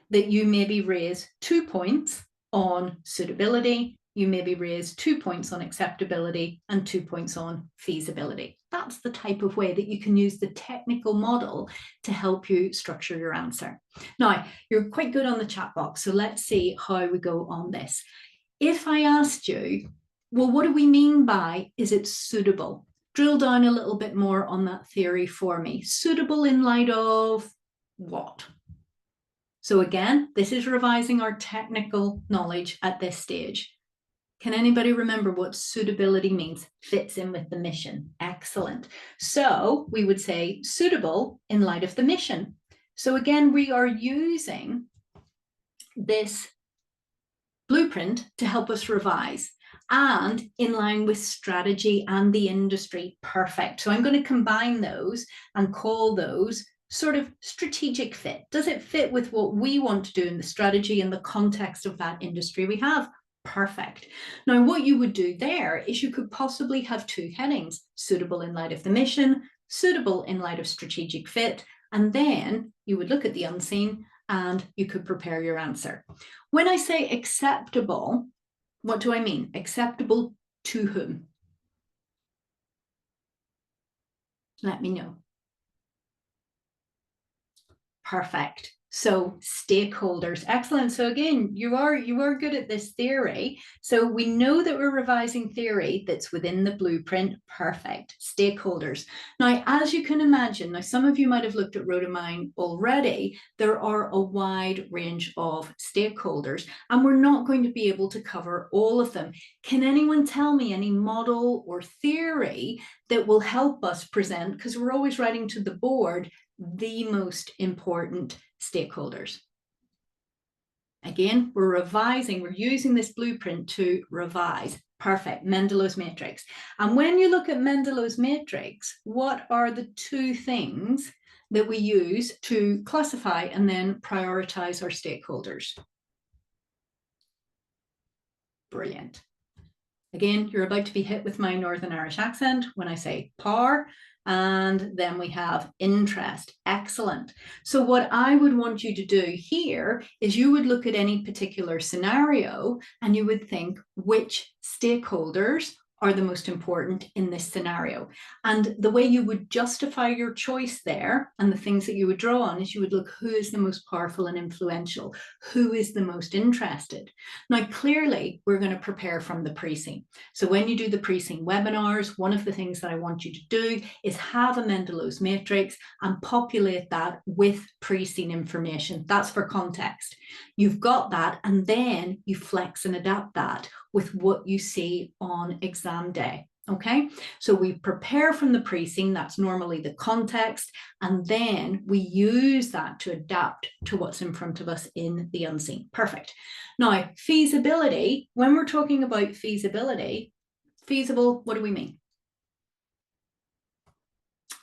that you maybe raise 2 points on suitability, you maybe raise 2 points on acceptability and 2 points on feasibility. That's the type of way that you can use the technical model to help you structure your answer. Now, you're quite good on the chat box, so let's see how we go on this. If I asked you, well, what do we mean by, is it suitable? Drill down a little bit more on that theory for me. Suitable in light of what? So again, this is revising our technical knowledge at this stage. Can anybody remember what suitability means? Fits in with the mission. Excellent. So we would say suitable in light of the mission. So again, we are using this blueprint to help us revise and in line with strategy and the industry. Perfect. So I'm going to combine those and call those sort of strategic fit. Does it fit with what we want to do in the strategy in the context of that industry we have? Perfect. Now, what you would do there is you could possibly have 2 headings, suitable in light of the mission, suitable in light of strategic fit, and then you would look at the unseen and you could prepare your answer. When I say acceptable, what do I mean? Acceptable to whom? Let me know. Perfect. So stakeholders, excellent. So again, you are good at this theory. So we know that we're revising theory that's within the blueprint. Perfect. Stakeholders. Now, as you can imagine, now some of you might have looked at Rhodomine already. There are a wide range of stakeholders, and we're not going to be able to cover all of them. Can anyone tell me any model or theory that will help us present, because we're always writing to the board, the most important stakeholders? Again, we're revising, we're using this blueprint to revise. Perfect, Mendelow's matrix. And when you look at Mendelow's matrix, what are the two things that we use to classify and then prioritize our stakeholders? Brilliant. Again, you're about to be hit with my Northern Irish accent when I say power. And then we have interest. Excellent. So what I would want you to do here is you would look at any particular scenario and you would think which stakeholders are the most important in this scenario. And the way you would justify your choice there and the things that you would draw on is you would look who is the most powerful and influential, who is the most interested. Now, clearly, we're going to prepare from the pre-scene. So when you do the pre-scene webinars, one of the things that I want you to do is have a Mendelow's matrix and populate that with pre-scene information. That's for context. You've got that, and then you flex and adapt that with what you see on exam day. Okay, so we prepare from the pre-scene, that's normally the context, and then we use that to adapt to what's in front of us in the unseen. Perfect. Now, feasibility, when we're talking about feasibility, feasible, what do we mean?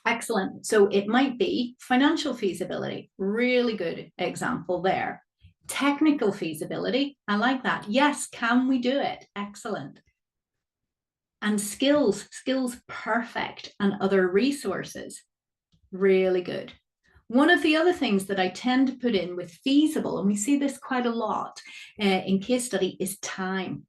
Excellent. So it might be financial feasibility, really good example there. Technical feasibility, I like that. Yes, can we do it? Excellent. And skills, perfect, and other resources, really good. One of the other things that I tend to put in with feasible, and we see this quite a lot in case study, is time.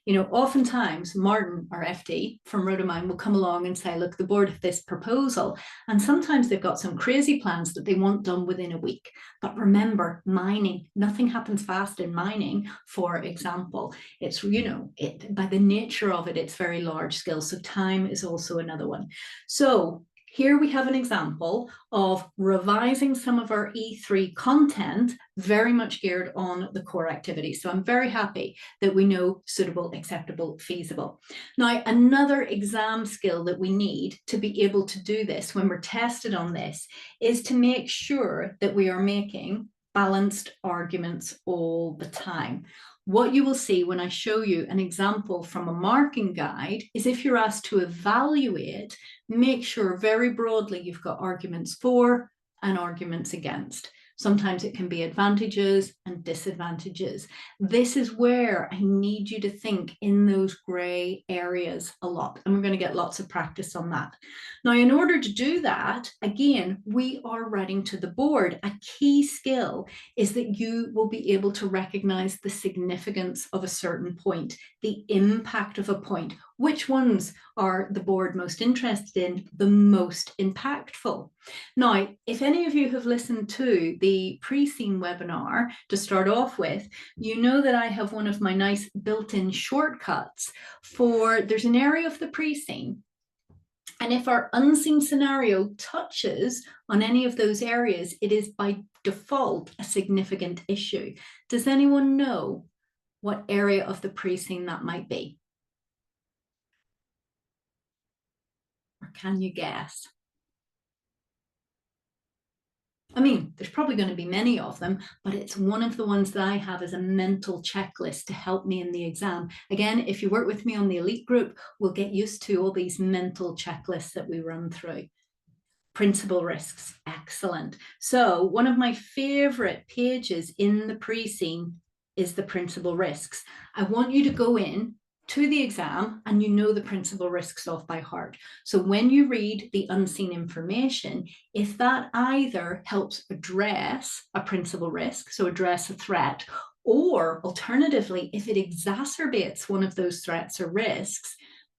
You know, oftentimes Martin, our FD from Rhodomine, will come along and say, look, the board have this proposal. And sometimes they've got some crazy plans that they want done within a week. But remember, mining, nothing happens fast in mining, for example. It's, you know, by the nature of it, it's very large scale. So time is also another one. So here we have an example of revising some of our E3 content, very much geared on the core activity. So I'm very happy that we know suitable, acceptable, feasible. Now, another exam skill that we need to be able to do this when we're tested on this is to make sure that we are making balanced arguments all the time. What you will see when I show you an example from a marking guide is if you're asked to evaluate, make sure very broadly you've got arguments for and arguments against. Sometimes it can be advantages and disadvantages. This is where I need you to think in those gray areas a lot, and we're going to get lots of practice on that. Now, in order to do that, again, we are writing to the board. A key skill is that you will be able to recognize the significance of a certain point, the impact of a point. Which ones are the board most interested in, the most impactful? Now, if any of you have listened to the pre-scene webinar to start off with, you know that I have one of my nice built-in shortcuts for, there's an area of the pre-scene, and if our unseen scenario touches on any of those areas, it is by default a significant issue. Does anyone know what area of the pre-scene that might be? Or can you guess? I mean, there's probably going to be many of them, but it's one of the ones that I have as a mental checklist to help me in the exam. Again, if you work with me on the elite group, we'll get used to all these mental checklists that we run through. Principal risks, excellent. So one of my favorite pages in the pre-scene is the principal risks. I want you to go in to the exam and you know the principal risks off by heart. So when you read the unseen information, if that either helps address a principal risk, so address a threat, or alternatively, if it exacerbates one of those threats or risks,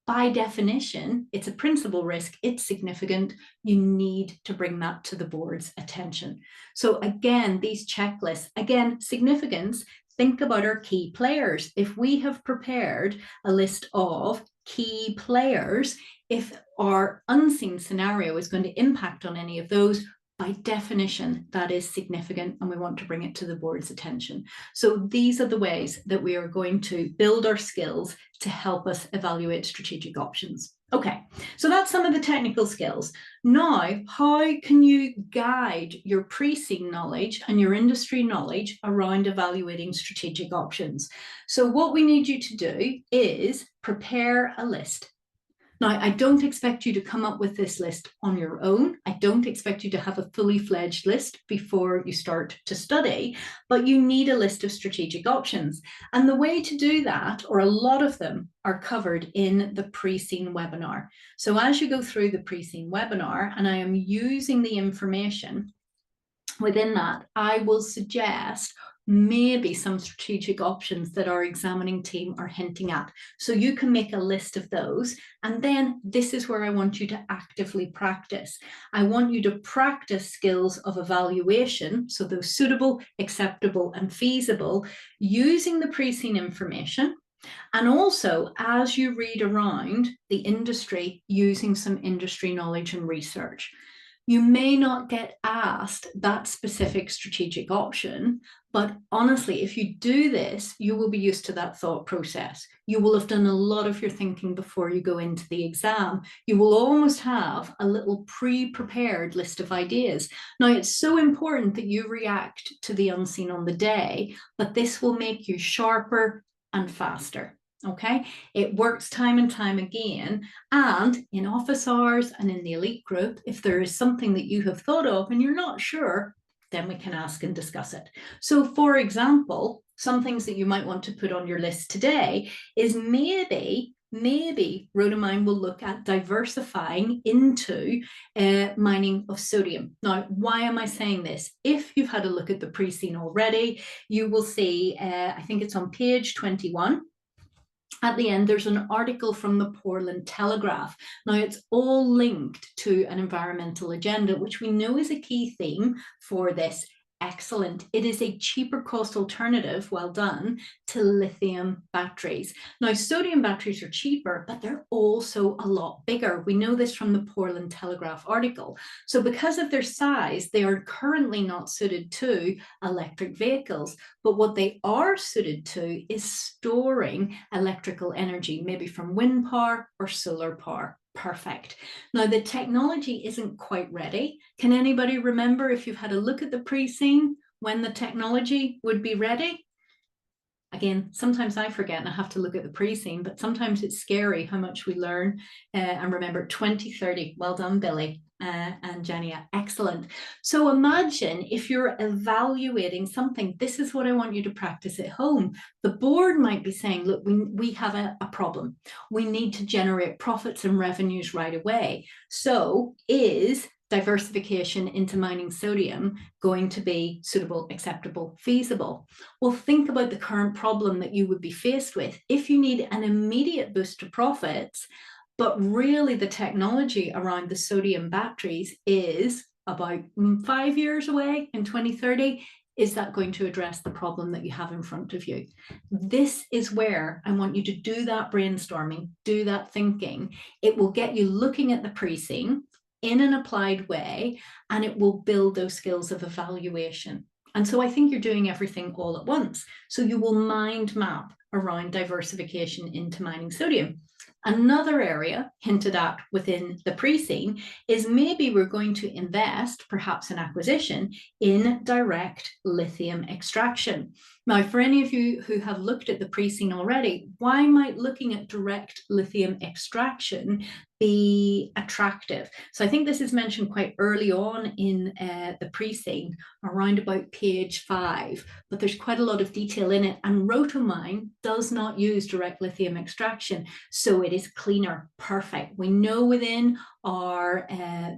by definition, it's a principal risk, it's significant, you need to bring that to the board's attention. So again, these checklists, again, significance, think about our key players. If we have prepared a list of key players, if our unseen scenario is going to impact on any of those, by definition, that is significant and we want to bring it to the board's attention. So these are the ways that we are going to build our skills to help us evaluate strategic options. Okay, so that's some of the technical skills. Now, how can you guide your pre-scene knowledge and your industry knowledge around evaluating strategic options? So what we need you to do is prepare a list. Now, I don't expect you to come up with this list on your own. I don't expect you to have a fully fledged list before you start to study, but you need a list of strategic options. And the way to do that, or a lot of them, are covered in the pre-scene webinar. So as you go through the pre-scene webinar, and I am using the information within that, I will suggest maybe some strategic options that our examining team are hinting at. So you can make a list of those. And then this is where I want you to actively practice. I want you to practice skills of evaluation. So those suitable, acceptable, and feasible, using the pre-scene information. And also, as you read around the industry, using some industry knowledge and research. You may not get asked that specific strategic option, but honestly, if you do this, you will be used to that thought process. You will have done a lot of your thinking before you go into the exam. You will almost have a little pre-prepared list of ideas. Now, it's so important that you react to the unseen on the day, but this will make you sharper and faster. Okay, it works time and time again. And in office hours and in the elite group, if there is something that you have thought of and you're not sure, then we can ask and discuss it. So for example, some things that you might want to put on your list today is maybe Rhodamine will look at diversifying into mining of sodium. Now, why am I saying this? If you've had a look at the pre-scene already, you will see, I think it's on page 21. At the end, there's an article from the Portland Telegraph. Now, it's all linked to an environmental agenda, which we know is a key theme for this. Excellent. It is a cheaper cost alternative, well done, to lithium batteries. Now, sodium batteries are cheaper, but they're also a lot bigger. We know this from the Portland Telegraph article. So because of their size, they are currently not suited to electric vehicles. But what they are suited to is storing electrical energy, maybe from wind power or solar power. Perfect. Now, the technology isn't quite ready. Can anybody remember, if you've had a look at the pre-scene, when the technology would be ready? Again, sometimes I forget and I have to look at the pre-scene, but sometimes it's scary how much we learn. And remember, 2030. Well done, Billy and Jania. Excellent. So imagine if you're evaluating something, this is what I want you to practice at home. The board might be saying, look, we have a problem. We need to generate profits and revenues right away. So is diversification into mining sodium going to be suitable, acceptable, feasible? Well, think about the current problem that you would be faced with. If you need an immediate boost to profits, but really the technology around the sodium batteries is about 5 years away in 2030, is that going to address the problem that you have in front of you? This is where I want you to do that brainstorming, do that thinking. It will get you looking at the pre-scene in an applied way, and it will build those skills of evaluation. And so I think you're doing everything all at once. So you will mind map around diversification into mining sodium. Another area hinted at within the pre-scene is maybe we're going to invest, perhaps an acquisition, in direct lithium extraction. Now, for any of you who have looked at the pre-scene already, why might looking at direct lithium extraction be attractive? So I think this is mentioned quite early on in the pre-scene, around about page 5, but there's quite a lot of detail in it. And Rhodamine does not use direct lithium extraction, so it is cleaner. Perfect. We know within our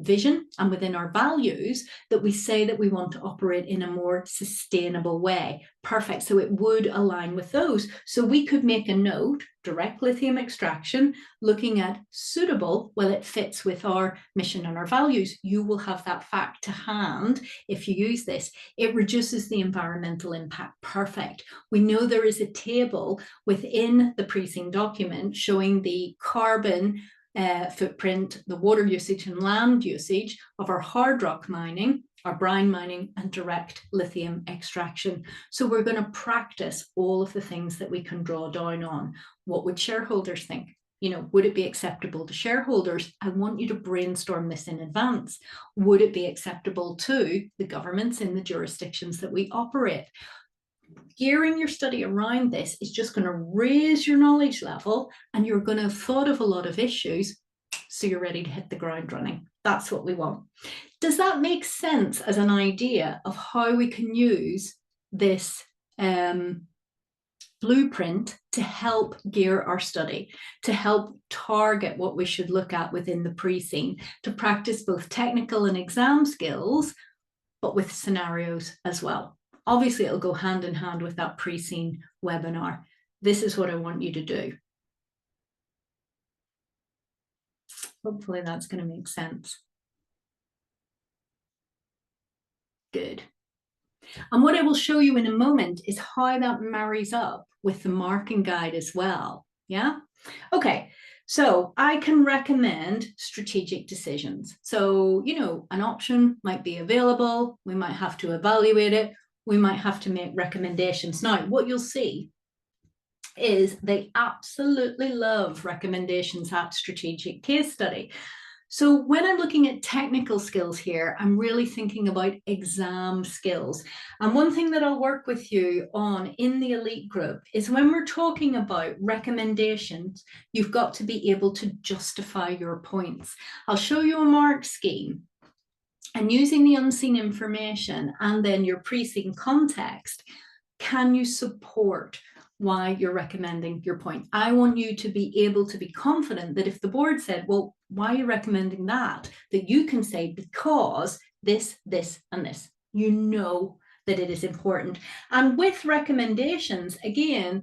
vision and within our values that we say that we want to operate in a more sustainable way. Perfect. So it would align with those. So we could make a note, direct lithium extraction, looking at suitable, well, it fits with our mission and our values. You will have that fact to hand if you use this. It reduces the environmental impact. Perfect. We know there is a table within the pre-seen document showing the carbon footprint, the water usage and land usage of our hard rock mining, our brine mining, and direct lithium extraction. So we're going to practice all of the things that we can draw down on. What would shareholders think? You know, would it be acceptable to shareholders? I want you to brainstorm this in advance. Would it be acceptable to the governments in the jurisdictions that we operate? Gearing your study around this is just going to raise your knowledge level, and you're going to have thought of a lot of issues, so you're ready to hit the ground running. That's what we want. Does that make sense as an idea of how we can use this blueprint to help gear our study, to help target what we should look at within the pre-seen, to practice both technical and exam skills, but with scenarios as well? Obviously, it'll go hand in hand with that pre-seen webinar. This is what I want you to do. Hopefully that's going to make sense. Good. And what I will show you in a moment is how that marries up with the marking guide as well. Yeah? Okay. So I can recommend strategic decisions. So, you know, an option might be available. We might have to evaluate it. We might have to make recommendations. Now, what you'll see is they absolutely love recommendations at strategic case study. So when I'm looking at technical skills here, I'm really thinking about exam skills. And one thing that I'll work with you on in the elite group is when we're talking about recommendations, you've got to be able to justify your points. I'll show you a mark scheme. And using the unseen information and then your pre-seen context, can you support why you're recommending your point? I want you to be able to be confident that if the board said, well, why are you recommending that? That you can say, because this, this, and this. You know that it is important. And with recommendations, again,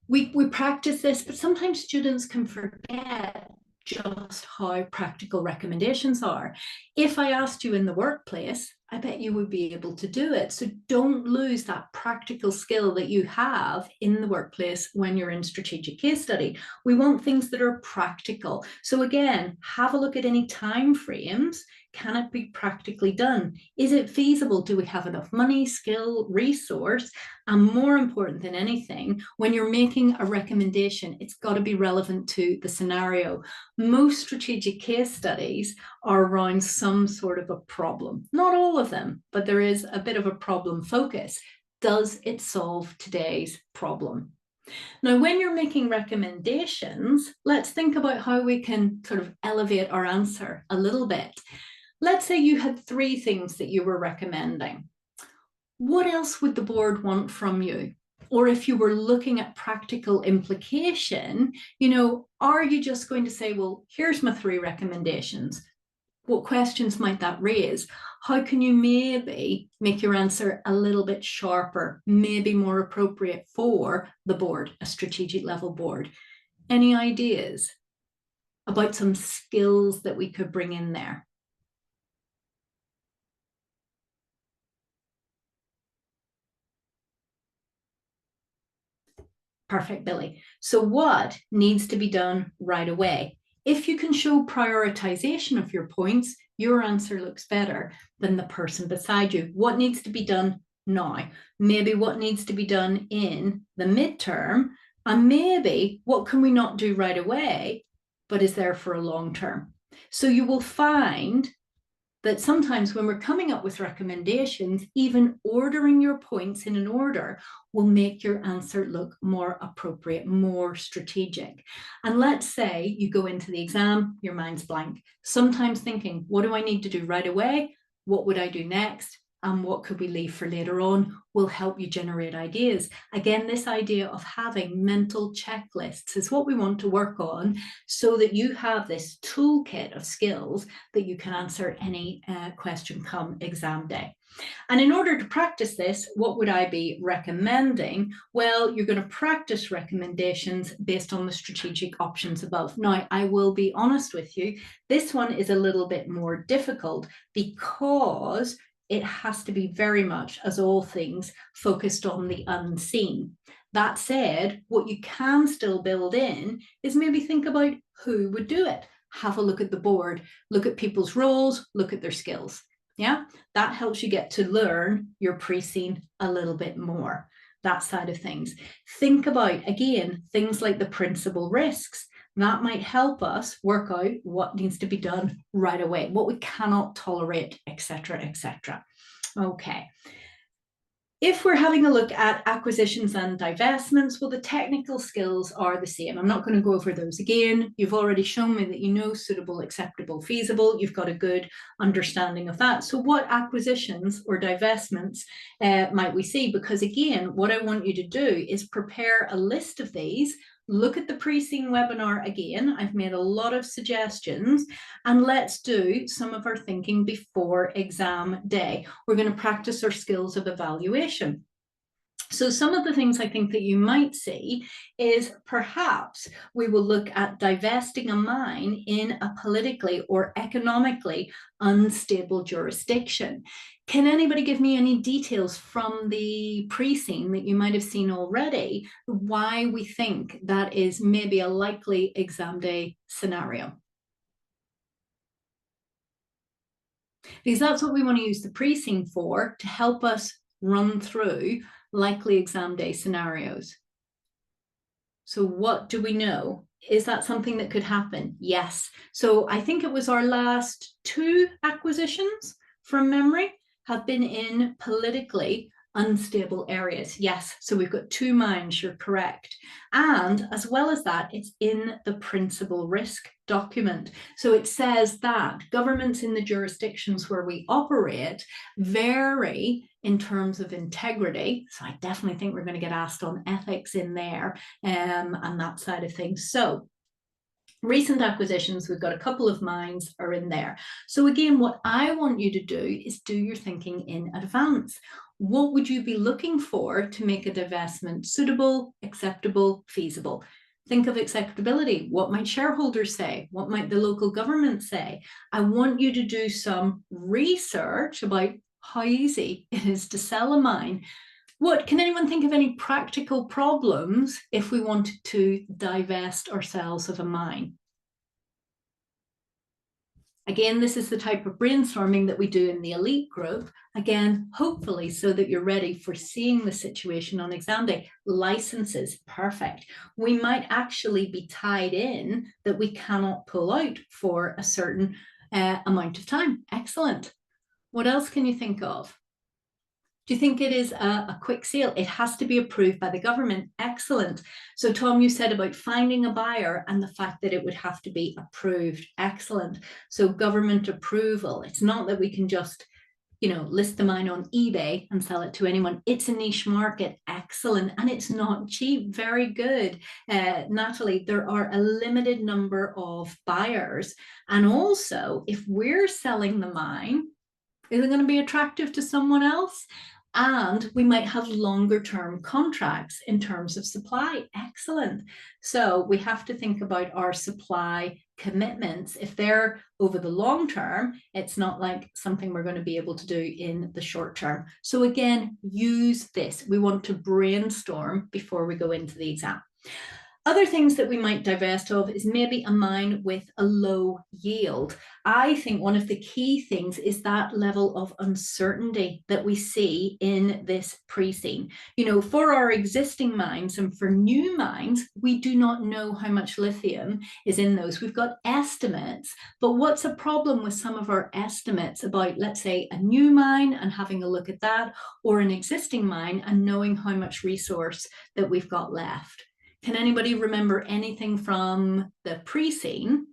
we practice this, but sometimes students can forget just how practical recommendations are. If I asked you in the workplace, I bet you would be able to do it. So don't lose that practical skill that you have in the workplace when you're in strategic case study. We want things that are practical. So again, have a look at any time frames. Can it be practically done? Is it feasible? Do we have enough money, skill, resource? And more important than anything, when you're making a recommendation, it's got to be relevant to the scenario. Most strategic case studies are around some sort of a problem. Not all of them, but there is a bit of a problem focus. Does it solve today's problem? Now, when you're making recommendations, let's think about how we can sort of elevate our answer a little bit. Let's say you had 3 things that you were recommending. What else would the board want from you? Or if you were looking at practical implication, you know, are you just going to say, well, here's my 3 recommendations? What questions might that raise? How can you maybe make your answer a little bit sharper, maybe more appropriate for the board, a strategic level board? Any ideas about some skills that we could bring in there? Perfect, Billy. So what needs to be done right away? If you can show prioritization of your points, your answer looks better than the person beside you. What needs to be done now? Maybe what needs to be done in the midterm, and maybe what can we not do right away, but is there for a long term? So you will find that sometimes when we're coming up with recommendations, even ordering your points in an order will make your answer look more appropriate, more strategic. And let's say you go into the exam, your mind's blank, sometimes thinking, what do I need to do right away? What would I do next? and what could we leave for later on will help you generate ideas. Again, this idea of having mental checklists is what we want to work on, so that you have this toolkit of skills that you can answer any question come exam day. And in order to practice this, what would I be recommending? Well, you're going to practice recommendations based on the strategic options above. Now, I will be honest with you, this one is a little bit more difficult because it has to be very much, as all things, focused on the unseen. That said, what you can still build in is maybe think about who would do it. Have a look at the board, look at people's roles, look at their skills. Yeah, that helps you get to learn your pre-scene a little bit more, that side of things. Think about, again, things like the principal risks. That might help us work out what needs to be done right away, what we cannot tolerate, etc., etc. Okay. If we're having a look at acquisitions and divestments, well, the technical skills are the same. I'm not going to go over those again. You've already shown me that you know suitable, acceptable, feasible. You've got a good understanding of that. So what acquisitions or divestments might we see? Because again, what I want you to do is prepare a list of these. Look at the pre-scene webinar again. I've made a lot of suggestions, and let's do some of our thinking before exam day. We're going to practice our skills of evaluation. So some of the things I think that you might see is perhaps we will look at divesting a mine in a politically or economically unstable jurisdiction. Can anybody give me any details from the pre-scene that you might have seen already, why we think that is maybe a likely exam day scenario? Because that's what we want to use the pre-scene for, to help us run through likely exam day scenarios. So what do we know? Is that something that could happen? Yes. So I think it was our last 2 acquisitions from memory have been in politically unstable areas. Yes, so we've got 2 mines, you're correct. And as well as that, it's in the principal risk document. So it says that governments in the jurisdictions where we operate vary in terms of integrity. So I definitely think we're going to get asked on ethics in there and that side of things. So recent acquisitions, we've got a couple of mines are in there. So again, what I want you to do is do your thinking in advance. What would you be looking for to make a divestment suitable, acceptable, feasible? Think of acceptability. What might shareholders say? What might the local government say? I want you to do some research about how easy it is to sell a mine. What can anyone think of any practical problems if we wanted to divest ourselves of a mine? Again, this is the type of brainstorming that we do in the elite group. Again, hopefully so that you're ready for seeing the situation on exam day. Licenses, perfect. We might actually be tied in that we cannot pull out for a certain amount of time. Excellent. What else can you think of? Do you think it is a quick sale? It has to be approved by the government. Excellent. So Tom, you said about finding a buyer and the fact that it would have to be approved. Excellent. So government approval. It's not that we can just, list the mine on eBay and sell it to anyone. It's a niche market. Excellent. And it's not cheap. Very good. Natalie, there are a limited number of buyers. And also, if we're selling the mine, is it going to be attractive to someone else? And we might have longer term contracts in terms of supply. Excellent. So we have to think about our supply commitments. If they're over the long term, it's not like something we're going to be able to do in the short term. So again, use this. We want to brainstorm before we go into the exam. Other things that we might divest of is maybe a mine with a low yield. I think one of the key things is that level of uncertainty that we see in this pre-scene. For our existing mines and for new mines, we do not know how much lithium is in those. We've got estimates, but what's a problem with some of our estimates about, let's say, a new mine and having a look at that, or an existing mine and knowing how much resource that we've got left? Can anybody remember anything from the pre-scene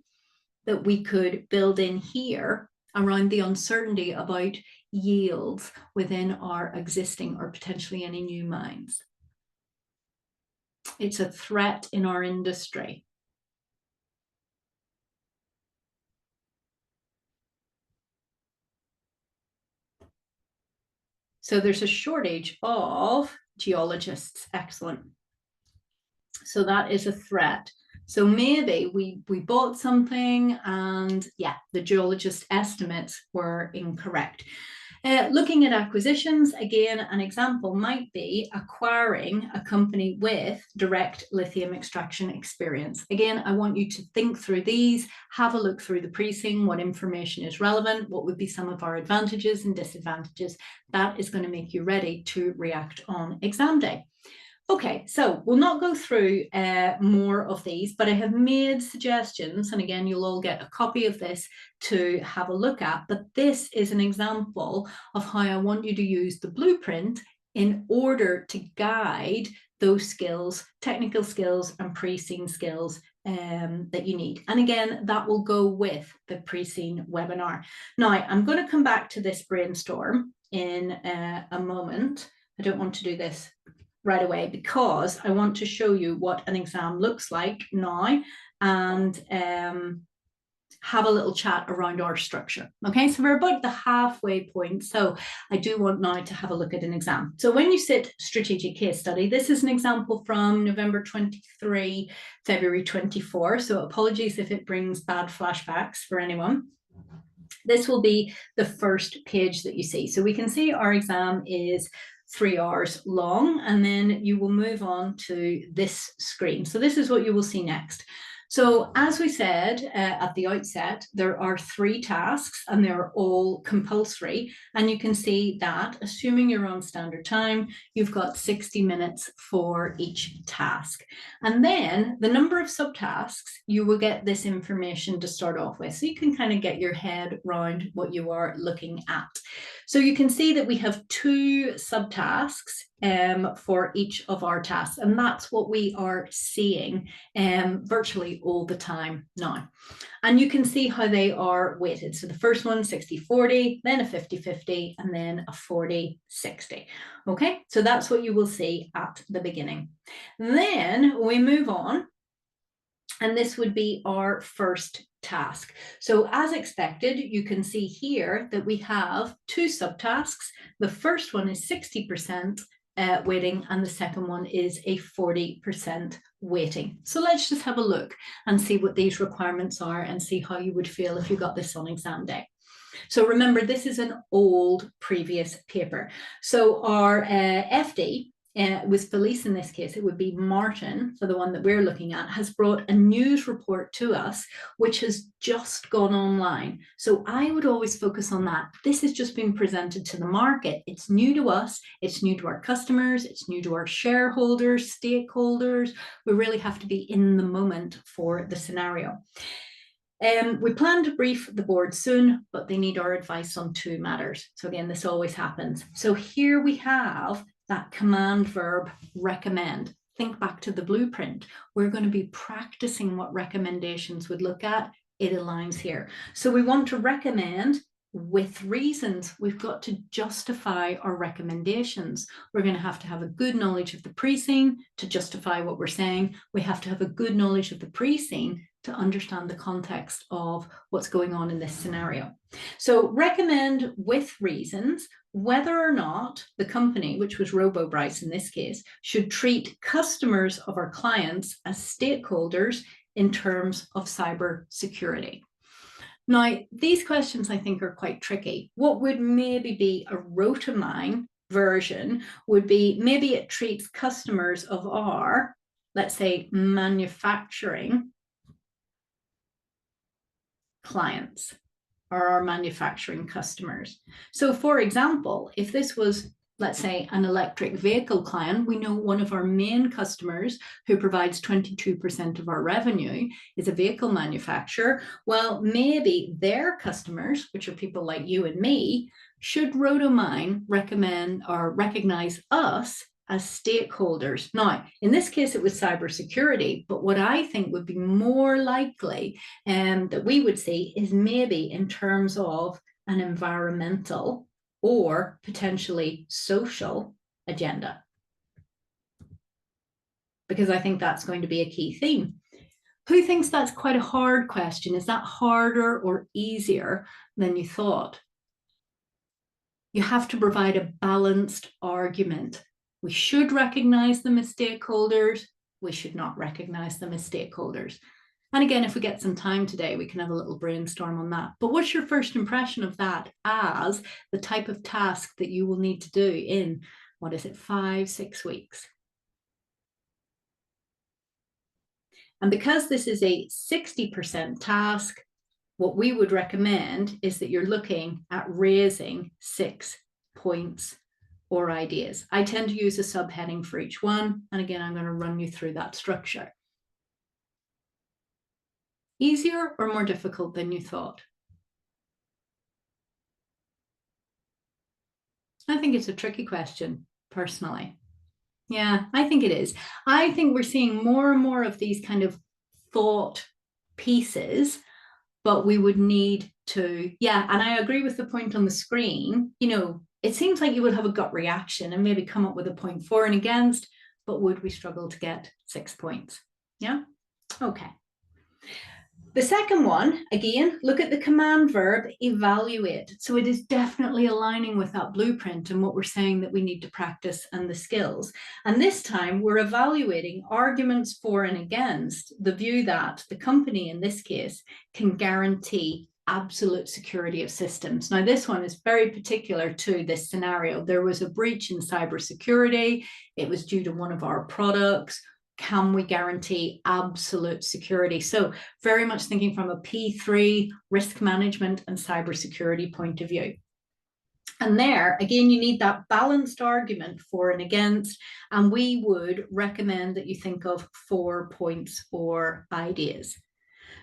that we could build in here around the uncertainty about yields within our existing or potentially any new mines. It's a threat in our industry. So there's a shortage of geologists. Excellent. So that is a threat. So maybe we bought something and yeah, the geologist estimates were incorrect. Looking at acquisitions, again, an example might be acquiring a company with direct lithium extraction experience. Again, I want you to think through these, have a look through the pre-scene, what information is relevant, what would be some of our advantages and disadvantages. That is going to make you ready to react on exam day. Okay, so we'll not go through more of these, but I have made suggestions, and again, you'll all get a copy of this to have a look at, but this is an example of how I want you to use the blueprint in order to guide those skills, technical skills and pre-scene skills that you need. And again, that will go with the pre-scene webinar. Now, I'm going to come back to this brainstorm in a moment. I don't want to do this right away because I want to show you what an exam looks like now and have a little chat around our structure. Okay, so we're about the halfway point. So I do want now to have a look at an exam. So when you sit strategic case study, this is an example from November 23, February 24. So apologies if it brings bad flashbacks for anyone. This will be the first page that you see. So we can see our exam is 3 hours long, and then you will move on to this screen. So this is what you will see next. So as we said at the outset, there are 3 tasks and they're all compulsory. And you can see that, assuming you're on standard time, you've got 60 minutes for each task. And then the number of subtasks, you will get this information to start off with. So you can kind of get your head around what you are looking at. So you can see that we have 2 subtasks for each of our tasks, and that's what we are seeing virtually all the time now. And you can see how they are weighted. So the first one, 60-40, then a 50-50, and then a 40-60. Okay, so that's what you will see at the beginning. Then we move on, and this would be our first task. So as expected, you can see here that we have 2 subtasks. The first one is 60% weighting, and the second one is a 40% weighting. So let's just have a look and see what these requirements are and see how you would feel if you got this on exam day. So remember, this is an old previous paper. So our FD, with Felice in this case, it would be Martin, for the one that we're looking at, has brought a news report to us, which has just gone online. So I would always focus on that. This has just been presented to the market. It's new to us. It's new to our customers. It's new to our shareholders, stakeholders. We really have to be in the moment for the scenario. We plan to brief the board soon, but they need our advice on 2 matters. So again, this always happens. So here we have that command verb recommend. Think back to the blueprint. We're going to be practicing what recommendations would look at. It aligns here. So we want to recommend with reasons. We've got to justify our recommendations. We're going to have a good knowledge of the pre-scene to justify what we're saying. We have to have a good knowledge of the pre-scene to understand the context of what's going on in this scenario. So recommend with reasons whether or not the company, which was RoboBrice in this case, should treat customers of our clients as stakeholders in terms of cyber security. Now, these questions I think are quite tricky. What would maybe be a RotaMine version would be maybe it treats customers of our, let's say, manufacturing clients or our manufacturing customers. So for example, if this was, let's say, an electric vehicle client, we know one of our main customers who provides 22% of our revenue is a vehicle manufacturer. Well, maybe their customers, which are people like you and me, should RotaMine recommend or recognize us as stakeholders. Now, in this case, it was cybersecurity, but what I think would be more likely that we would see is maybe in terms of an environmental or potentially social agenda? Because I think that's going to be a key theme. Who thinks that's quite a hard question? Is that harder or easier than you thought? You have to provide a balanced argument. We should recognize them as stakeholders. We should not recognize them as stakeholders. And again, if we get some time today, we can have a little brainstorm on that. But what's your first impression of that as the type of task that you will need to do in, 5, 6 weeks? And because this is a 60% task, what we would recommend is that you're looking at raising 6 points or ideas. I tend to use a subheading for each one. And again, I'm going to run you through that structure. Easier or more difficult than you thought? I think it's a tricky question, personally. Yeah, I think it is. I think we're seeing more and more of these kind of thought pieces, but we would need to, and I agree with the point on the screen. It seems like you would have a gut reaction and maybe come up with a point for and against, but would we struggle to get 6 points? Yeah, okay. The second one, again, look at the command verb, evaluate. So it is definitely aligning with that blueprint and what we're saying that we need to practice and the skills. And this time we're evaluating arguments for and against the view that the company in this case can guarantee absolute security of systems. Now, this one is very particular to this scenario. There was a breach in cybersecurity. It was due to one of our products. Can we guarantee absolute security? So very much thinking from a P3 risk management and cybersecurity point of view. And there, again, you need that balanced argument for and against. And we would recommend that you think of 4 points or ideas.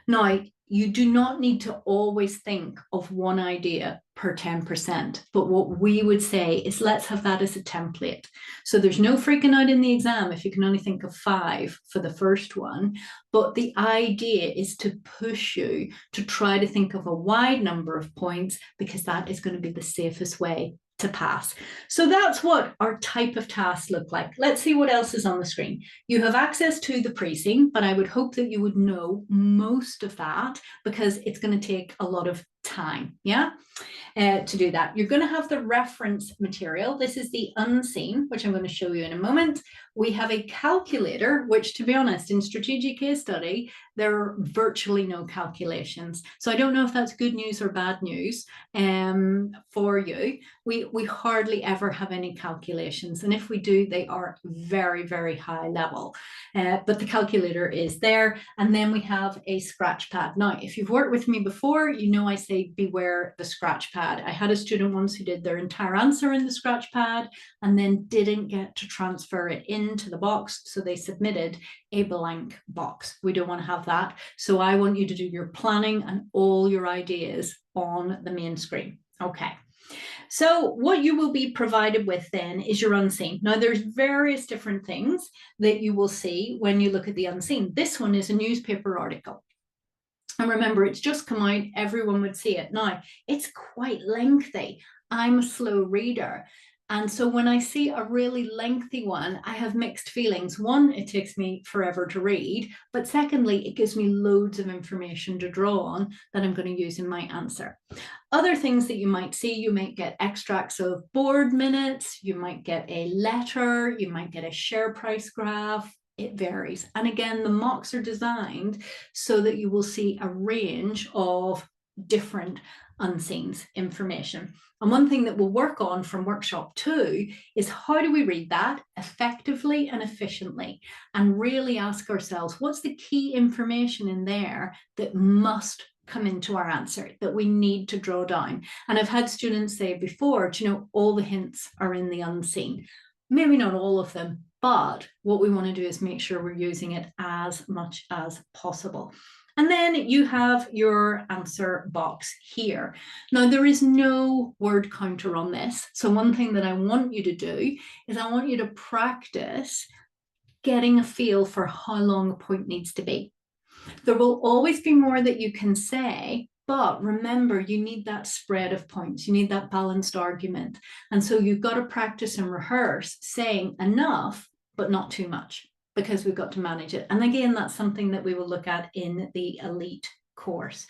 Now, you do not need to always think of one idea per 10%, but what we would say is let's have that as a template. So there's no freaking out in the exam if you can only think of 5 for the first one, but the idea is to push you to try to think of a wide number of points because that is going to be the safest way to pass. So that's what our type of tasks look like. Let's see what else is on the screen. You have access to the precinct, but I would hope that you would know most of that because it's going to take a lot of time, to do that. You're going to have the reference material. This is the unseen, which I'm going to show you in a moment. We have a calculator, which, to be honest, in strategic case study, there are virtually no calculations. So I don't know if that's good news or bad news for you. We hardly ever have any calculations. And if we do, they are very, very high level. But the calculator is there. And then we have a scratch pad. Now, if you've worked with me before, you know I say beware the scratch pad. I had a student once who did their entire answer in the scratch pad and then didn't get to transfer it into the box. So they submitted a blank box. We don't want to have that. So I want you to do your planning and all your ideas on the main screen. Okay. So what you will be provided with then is your unseen. Now there's various different things that you will see when you look at the unseen. This one is a newspaper article. And remember, it's just come out, everyone would see it. Now, it's quite lengthy. I'm a slow reader. And so when I see a really lengthy one, I have mixed feelings. One, it takes me forever to read. But secondly, it gives me loads of information to draw on that I'm going to use in my answer. Other things that you might see, you might get extracts of board minutes, you might get a letter, you might get a share price graph. It varies. And again, the mocks are designed so that you will see a range of different unseens information. And one thing that we'll work on from workshop 2 is how do we read that effectively and efficiently and really ask ourselves, what's the key information in there that must come into our answer that we need to draw down? And I've had students say before, all the hints are in the unseen. Maybe not all of them, but what we want to do is make sure we're using it as much as possible. And then you have your answer box here. Now, there is no word counter on this. So one thing that I want you to do is I want you to practice getting a feel for how long a point needs to be. There will always be more that you can say, But remember, you need that spread of points. You need that balanced argument. And so you've got to practice and rehearse saying enough, but not too much, because we've got to manage it. And again, that's something that we will look at in the elite course.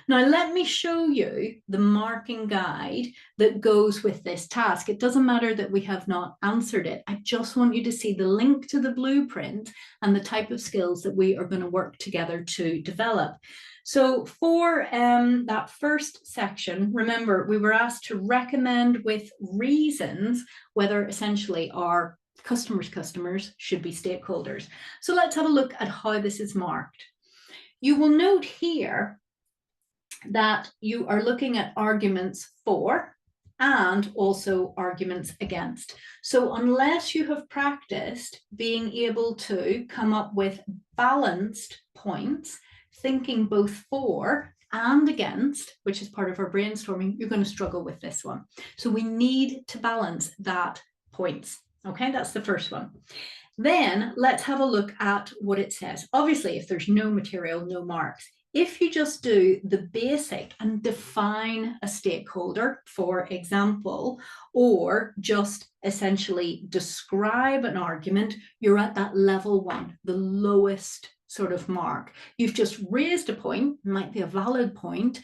Now, let me show you the marking guide that goes with this task. It doesn't matter that we have not answered it. I just want you to see the link to the blueprint and the type of skills that we are going to work together to develop. So for that first section, remember, we were asked to recommend with reasons whether essentially our customers should be stakeholders. So let's have a look at how this is marked. You will note here that you are looking at arguments for and also arguments against. So unless you have practiced being able to come up with balanced points, thinking both for and against, which is part of our brainstorming, you're going to struggle with this one. So we need to balance that points. Okay, that's the first one. Then let's have a look at what it says. Obviously, if there's no material, no marks. If you just do the basic and define a stakeholder, for example, or just essentially describe an argument, you're at that level 1, the lowest sort of mark. You've just raised a point, might be a valid point,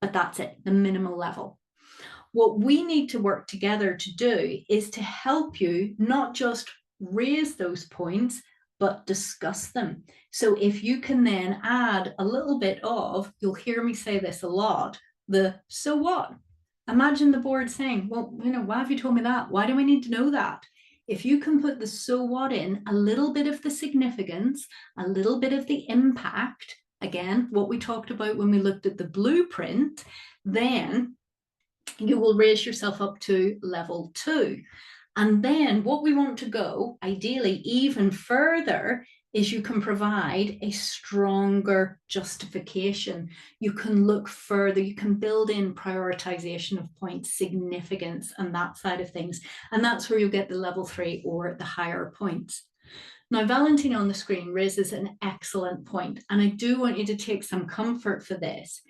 but that's it, the minimal level. What we need to work together to do is to help you not just raise those points, but discuss them. So if you can then add a little bit of, you'll hear me say this a lot, the so what? Imagine the board saying, well, why have you told me that? Why do we need to know that? If you can put the so what in, a little bit of the significance, a little bit of the impact, again, what we talked about when we looked at the blueprint, then you will raise yourself up to level 2. And then what we want to go, ideally, even further, is you can provide a stronger justification. You can look further, you can build in prioritization of points, significance, and that side of things. And that's where you'll get the level 3 or the higher points. Now, Valentina on the screen raises an excellent point, and I do want you to take some comfort for this.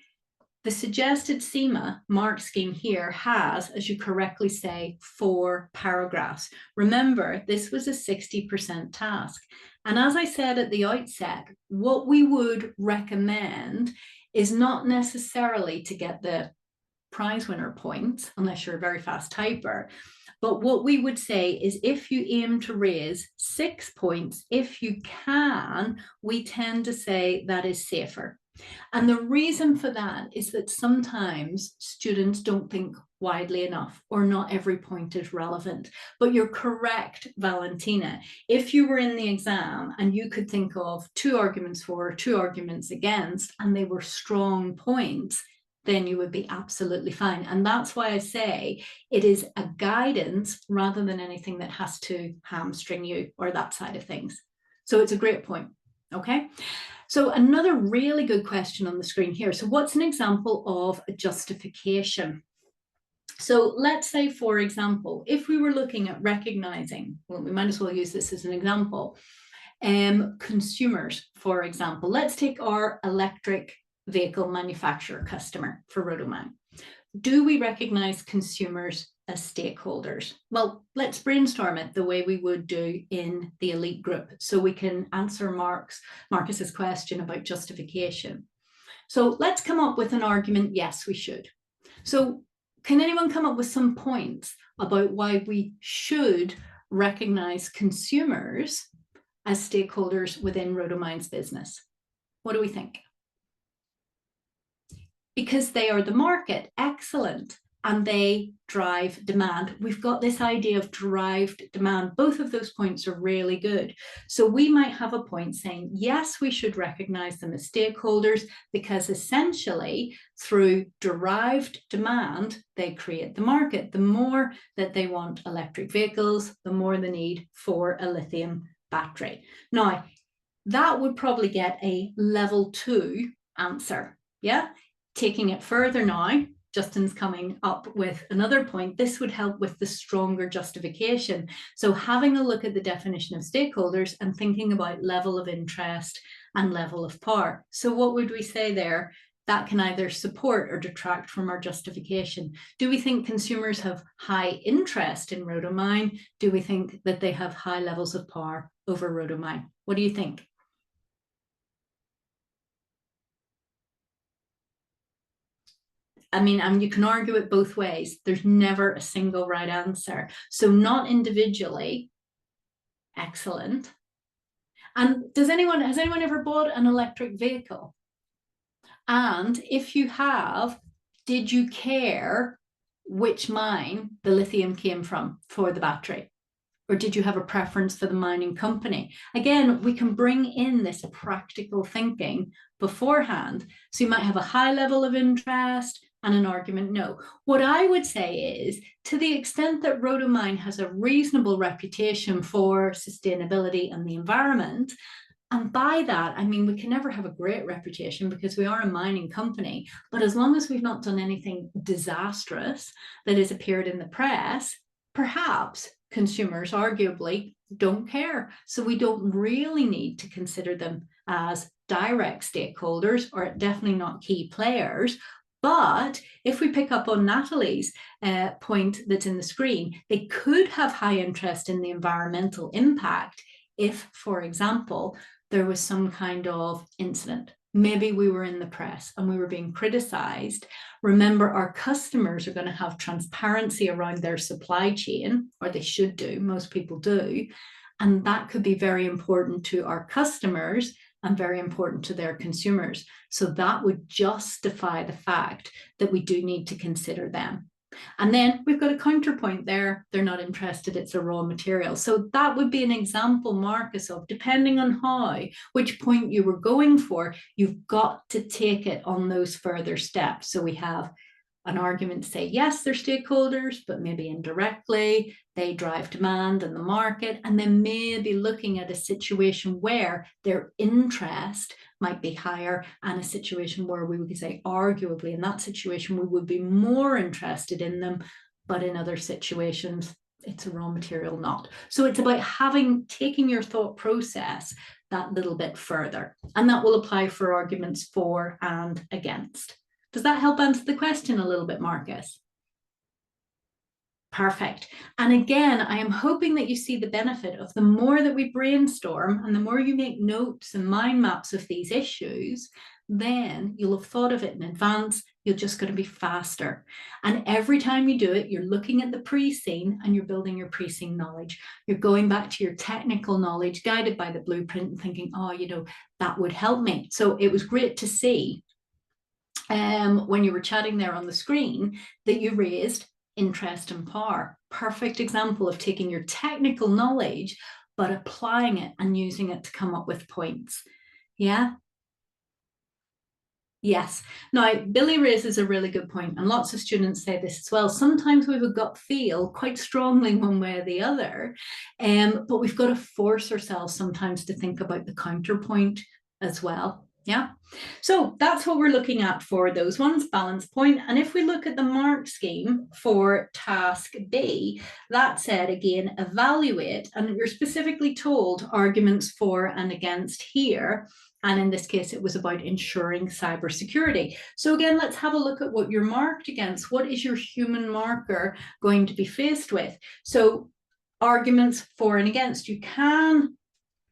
The suggested CIMA mark scheme here has, as you correctly say, 4 paragraphs. Remember, this was a 60% task. And as I said at the outset, what we would recommend is not necessarily to get the prize winner points, unless you're a very fast typer. But what we would say is if you aim to raise 6 points, if you can, we tend to say that is safer. And the reason for that is that sometimes students don't think widely enough, or not every point is relevant. But you're correct, Valentina. If you were in the exam and you could think of 2 arguments for, 2 arguments against, and they were strong points, then you would be absolutely fine. And that's why I say it is a guidance rather than anything that has to hamstring you or that side of things. So it's a great point, okay? So another really good question on the screen here. So what's an example of a justification? So let's say, for example, if we were looking at recognizing, well, we might as well use this as an example, consumers, for example. Let's take our electric vehicle manufacturer customer for Rotomine. Do we recognize consumers as stakeholders? Well, let's brainstorm it the way we would do in the elite group so we can answer Marcus's question about justification. So let's come up with an argument, yes, we should. So can anyone come up with some points about why we should recognize consumers as stakeholders within Rotomine's business? What do we think? Because they are the market, excellent, and they drive demand. We've got this idea of derived demand. Both of those points are really good. So we might have a point saying, yes, we should recognize them as stakeholders because essentially through derived demand, they create the market. The more that they want electric vehicles, the more the need for a lithium battery. Now, that would probably get a level 2 answer, yeah? Taking it further now, Justin's coming up with another point. This would help with the stronger justification. So having a look at the definition of stakeholders and thinking about level of interest and level of power. So what would we say there? That can either support or detract from our justification. Do we think consumers have high interest in rhodomine? Do we think that they have high levels of power over rhodomine? What do you think? I mean, you can argue it both ways. There's never a single right answer. So not individually, excellent. And has anyone ever bought an electric vehicle? And if you have, did you care which mine the lithium came from for the battery? Or did you have a preference for the mining company? Again, we can bring in this practical thinking beforehand. So you might have a high level of interest and an argument no. What I would say is, to the extent that rhodomine has a reasonable reputation for sustainability and the environment, and by that, I mean, we can never have a great reputation because we are a mining company. But as long as we've not done anything disastrous that has appeared in the press, perhaps consumers arguably don't care. So we don't really need to consider them as direct stakeholders, or definitely not key players. But if we pick up on Natalie's point that's in the screen, they could have high interest in the environmental impact if, for example, there was some kind of incident. Maybe we were in the press and we were being criticized. Remember, our customers are going to have transparency around their supply chain, or they should do, most people do. And that could be very important to our customers and very important to their consumers. So that would justify the fact that we do need to consider them. And then we've got a counterpoint there. They're not interested. It's a raw material. So that would be an example, Marcus, of depending on which point you were going for, you've got to take it on those further steps. So we have an argument to say, yes, they're stakeholders, but maybe indirectly they drive demand in the market, and then maybe looking at a situation where their interest might be higher, and a situation where we would say, arguably, in that situation, we would be more interested in them, but in other situations, it's a raw material not. So it's about taking your thought process that little bit further, and that will apply for arguments for and against. Does that help answer the question a little bit, Marcus? Perfect. And again, I am hoping that you see the benefit of the more that we brainstorm and the more you make notes and mind maps of these issues, then you'll have thought of it in advance. You're just going to be faster. And every time you do it, you're looking at the pre-scene and you're building your pre-scene knowledge. You're going back to your technical knowledge guided by the blueprint and thinking, oh, that would help me. So it was great to see when you were chatting there on the screen that you raised interest and power. Perfect example of taking your technical knowledge, but applying it and using it to come up with points. Yeah. Yes. Now, Billy raises a really good point, and lots of students say this as well. Sometimes we have a gut feel quite strongly one way or the other, but we've got to force ourselves sometimes to think about the counterpoint as well. Yeah. So that's what we're looking at for those ones, balance point. And if we look at the mark scheme for task B, that said, again, evaluate, and you're specifically told arguments for and against here. And in this case, it was about ensuring cybersecurity. So again, let's have a look at what you're marked against. What is your human marker going to be faced with? So arguments for and against, you can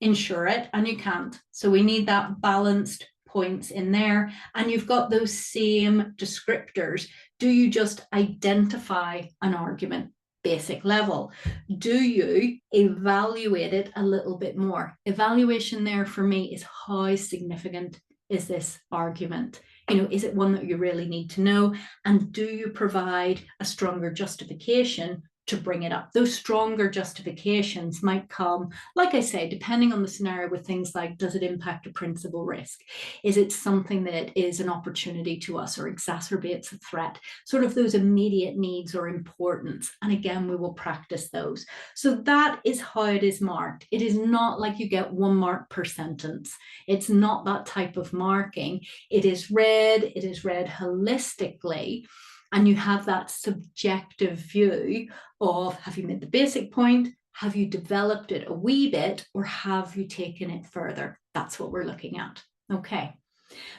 ensure it and you can't. So we need that balanced points in there. And you've got those same descriptors. Do you just identify an argument? Basic level. Do you evaluate it a little bit more? Evaluation there for me is how significant is this argument? Is it one that you really need to know? And do you provide a stronger justification to bring it up? Those stronger justifications might come, like I say, depending on the scenario, with things like, does it impact a principal risk? Is it something that is an opportunity to us or exacerbates a threat? Sort of those immediate needs or importance. And again, we will practice those. So that is how it is marked. It is not like you get 1 mark per sentence. It's not that type of marking. It is read holistically. And you have that subjective view of, have you made the basic point? Have you developed it a wee bit, or have you taken it further? That's what we're looking at. Okay.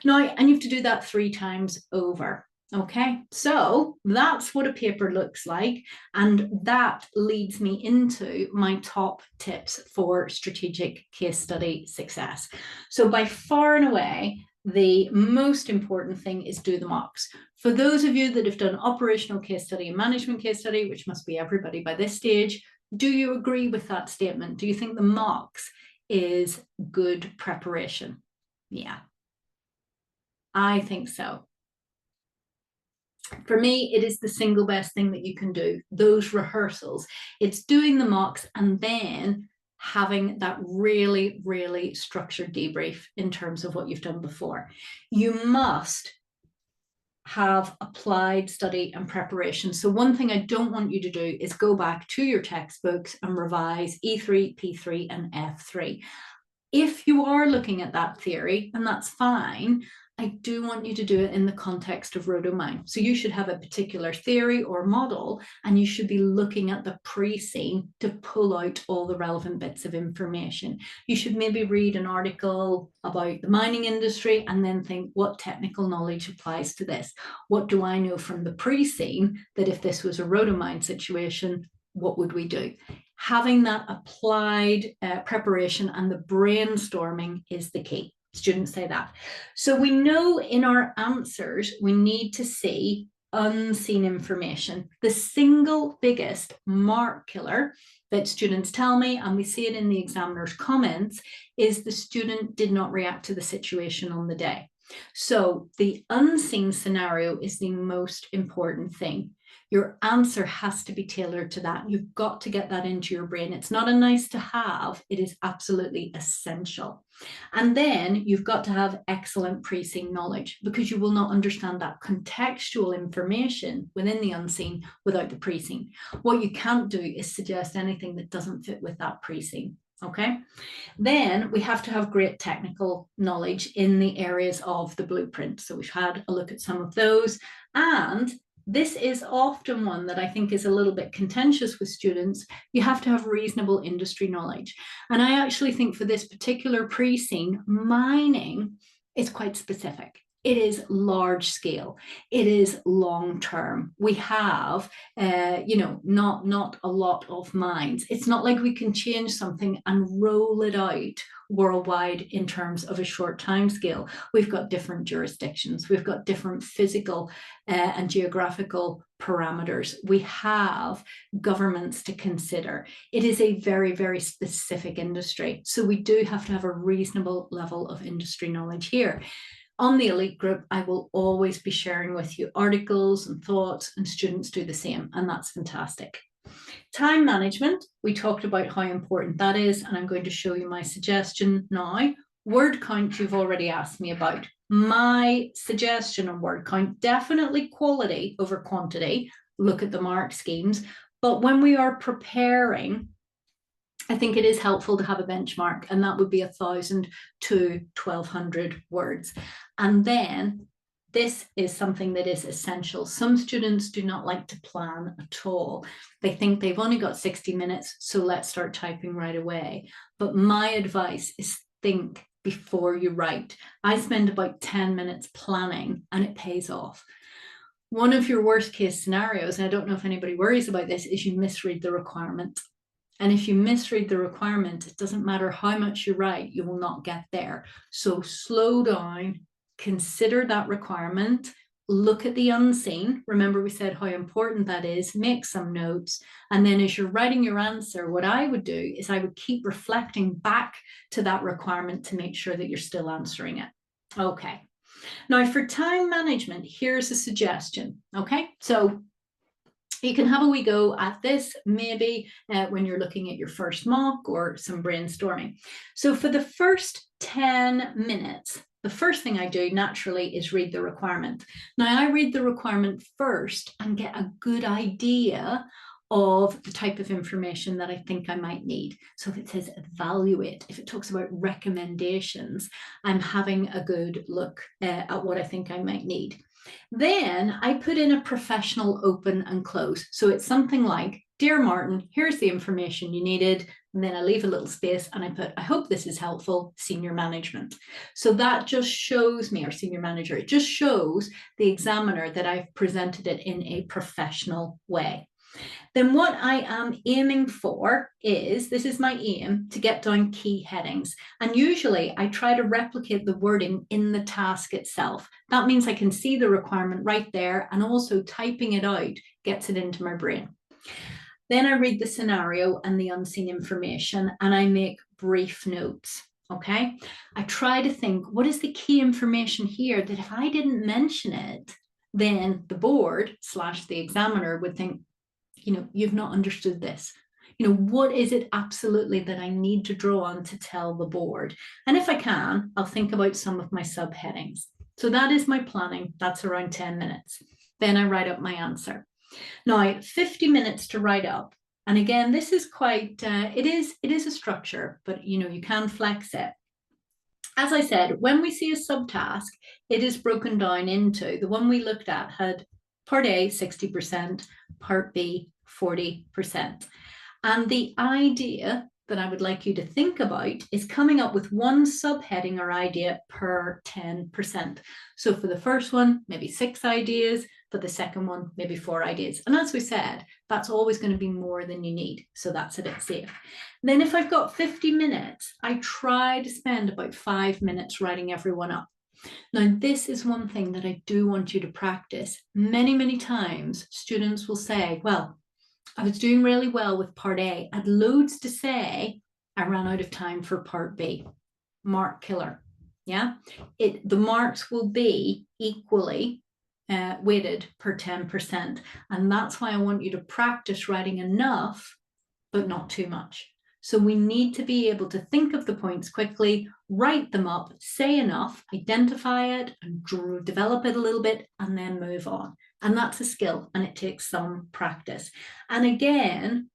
Now, and you have to do that 3 times over. Okay, so that's what a paper looks like. And that leads me into my top tips for strategic case study success. So by far and away, the most important thing is do the mocks. For those of you that have done operational case study and management case study, which must be everybody by this stage, do you agree with that statement? Do you think the mocks is good preparation? Yeah, I think so. For me, it is the single best thing that you can do, those rehearsals. It's doing the mocks and then having that really, really structured debrief in terms of what you've done before. You must have applied study and preparation. So one thing I don't want you to do is go back to your textbooks and revise E3, P3, and F3. If you are looking at that theory, and that's fine, I do want you to do it in the context of rotomine. So you should have a particular theory or model, and you should be looking at the pre-scene to pull out all the relevant bits of information. You should maybe read an article about the mining industry and then think, what technical knowledge applies to this? What do I know from the pre-scene that if this was a rotomine situation, what would we do? Having that applied preparation and the brainstorming is the key. Students say that. So we know in our answers, we need to see unseen information. The single biggest mark killer that students tell me, and we see it in the examiner's comments, is the student did not react to the situation on the day. So the unseen scenario is the most important thing. Your answer has to be tailored to that. You've got to get that into your brain. It's not a nice to have, it is absolutely essential. And then you've got to have excellent pre-scene knowledge, because you will not understand that contextual information within the unseen without the pre-scene. What you can't do is suggest anything that doesn't fit with that pre-scene. Okay, then we have to have great technical knowledge in the areas of the blueprint. So we've had a look at some of those, and this is often one that I think is a little bit contentious with students. You have to have reasonable industry knowledge. And I actually think for this particular pre-scene, mining is quite specific. It is large scale. It is long term. We have, not a lot of mines. It's not like we can change something and roll it out worldwide in terms of a short time scale. We've got different jurisdictions. We've got different physical and geographical parameters. We have governments to consider. It is a very, very specific industry. So we do have to have a reasonable level of industry knowledge here. On the elite group, I will always be sharing with you articles and thoughts, and students do the same, and that's fantastic. Time management, we talked about how important that is, and I'm going to show you my suggestion now. Word count, you've already asked me about. My suggestion on word count, definitely quality over quantity. Look at the mark schemes. But when we are preparing, I think it is helpful to have a benchmark, and that would be 1,000 to 1,200 words. And then this is something that is essential. Some students do not like to plan at all. They think they've only got 60 minutes, so let's start typing right away. But my advice is think before you write. I spend about 10 minutes planning, and it pays off. One of your worst case scenarios, and I don't know if anybody worries about this, is you misread the requirement. And if you misread the requirement, it doesn't matter how much you write, you will not get there. So slow down, consider that requirement, look at the unseen. Remember, we said how important that is, make some notes. And then as you're writing your answer, what I would do is I would keep reflecting back to that requirement to make sure that you're still answering it. Okay. Now for time management, here's a suggestion. Okay. So you can have a wee go at this, maybe when you're looking at your first mock or some brainstorming. So for the first 10 minutes, the first thing I do naturally is read the requirement. Now I read the requirement first and get a good idea of the type of information that I think I might need. So if it says evaluate, if it talks about recommendations, I'm having a good look at what I think I might need. Then I put in a professional open and close. So it's something like, Dear Martin, here's the information you needed. and then I leave a little space and I put, I hope this is helpful, senior management. So that just shows me, or senior manager, it just shows the examiner that I've presented it in a professional way. Then what I am aiming for is, this is my aim, to get down key headings. And usually I try to replicate the wording in the task itself. That means I can see the requirement right there, and also typing it out gets it into my brain. Then I read the scenario and the unseen information, and I make brief notes. Okay, I try to think, what is the key information here that if I didn't mention it, then the board / the examiner would think, you've not understood this. What is it absolutely that I need to draw on to tell the board? And if I can, I'll think about some of my subheadings. So that is my planning. That's around 10 minutes. Then I write up my answer. Now, 50 minutes to write up. And again, this is quite, it is a structure, but you can flex it. As I said, when we see a subtask, it is broken down into, the one we looked at had Part A, 60%, Part B, 40%. And the idea that I would like you to think about is coming up with one subheading or idea per 10%. So for the first one, maybe 6 ideas. For the second one, maybe 4 ideas. And as we said, that's always going to be more than you need. So that's a bit safe. Then if I've got 50 minutes, I try to spend about 5 minutes writing everyone up. Now, this is one thing that I do want you to practice. Many, many times, students will say, well, I was doing really well with Part A. I had loads to say. I ran out of time for Part B. Mark killer. Yeah, the marks will be equally weighted per 10%. And that's why I want you to practice writing enough, but not too much. So we need to be able to think of the points quickly, write them up, say enough, identify it, and develop it a little bit, and then move on. And that's a skill, and it takes some practice. And again,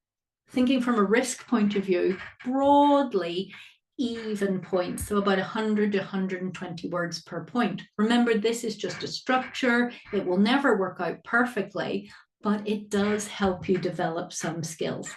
thinking from a risk point of view, broadly, even points, so about 100 to 120 words per point. Remember, this is just a structure. It will never work out perfectly, but it does help you develop some skills.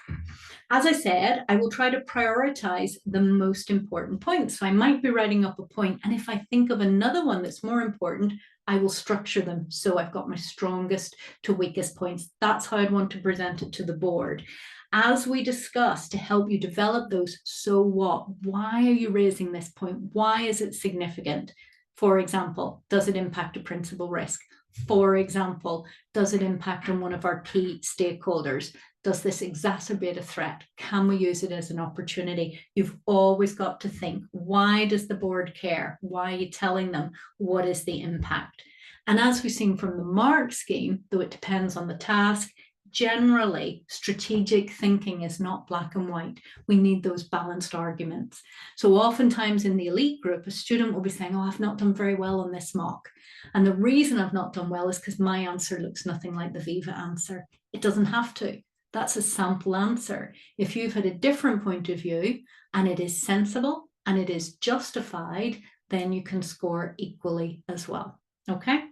As I said, I will try to prioritize the most important points. So I might be writing up a point, and if I think of another one that's more important, I will structure them so I've got my strongest to weakest points. That's how I'd want to present it to the board. As we discussed, to help you develop those, so what? Why are you raising this point? Why is it significant? For example, does it impact a principal risk? For example, does it impact on one of our key stakeholders? Does this exacerbate a threat? Can we use it as an opportunity? You've always got to think, why does the board care? Why are you telling them? What is the impact? And as we've seen from the mark scheme, though it depends on the task, generally, strategic thinking is not black and white. We need those balanced arguments. So oftentimes in the elite group, a student will be saying, oh, I've not done very well on this mock. And the reason I've not done well is because my answer looks nothing like the Viva answer. It doesn't have to. That's a sample answer. If you've had a different point of view and it is sensible and it is justified, then you can score equally as well. Okay?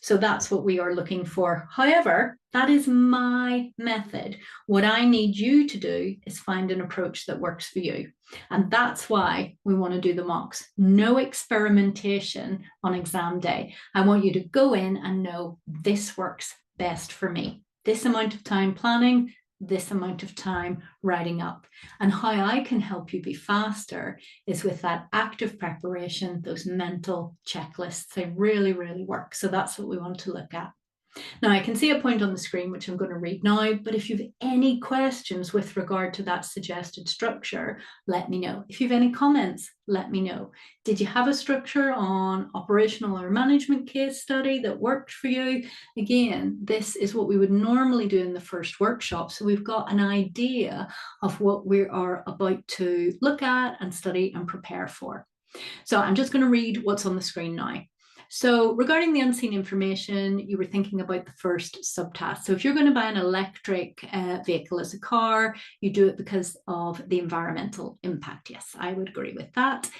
So that's what we are looking for. However, that is my method. What I need you to do is find an approach that works for you. And that's why we want to do the mocks. No experimentation on exam day. I want you to go in and know this works best for me. This amount of time planning, this amount of time writing up. And how I can help you be faster is with that active preparation, those mental checklists. They really, really work. So that's what we want to look at. Now, I can see a point on the screen, which I'm going to read now, but if you have any questions with regard to that suggested structure, let me know. If you have any comments, let me know. Did you have a structure on operational or management case study that worked for you? Again, this is what we would normally do in the first workshop. So we've got an idea of what we are about to look at and study and prepare for. So I'm just going to read what's on the screen now. So regarding the unseen information, you were thinking about the first subtask. So if you're going to buy an electric vehicle as a car, you do it because of the environmental impact. Yes, I would agree with that.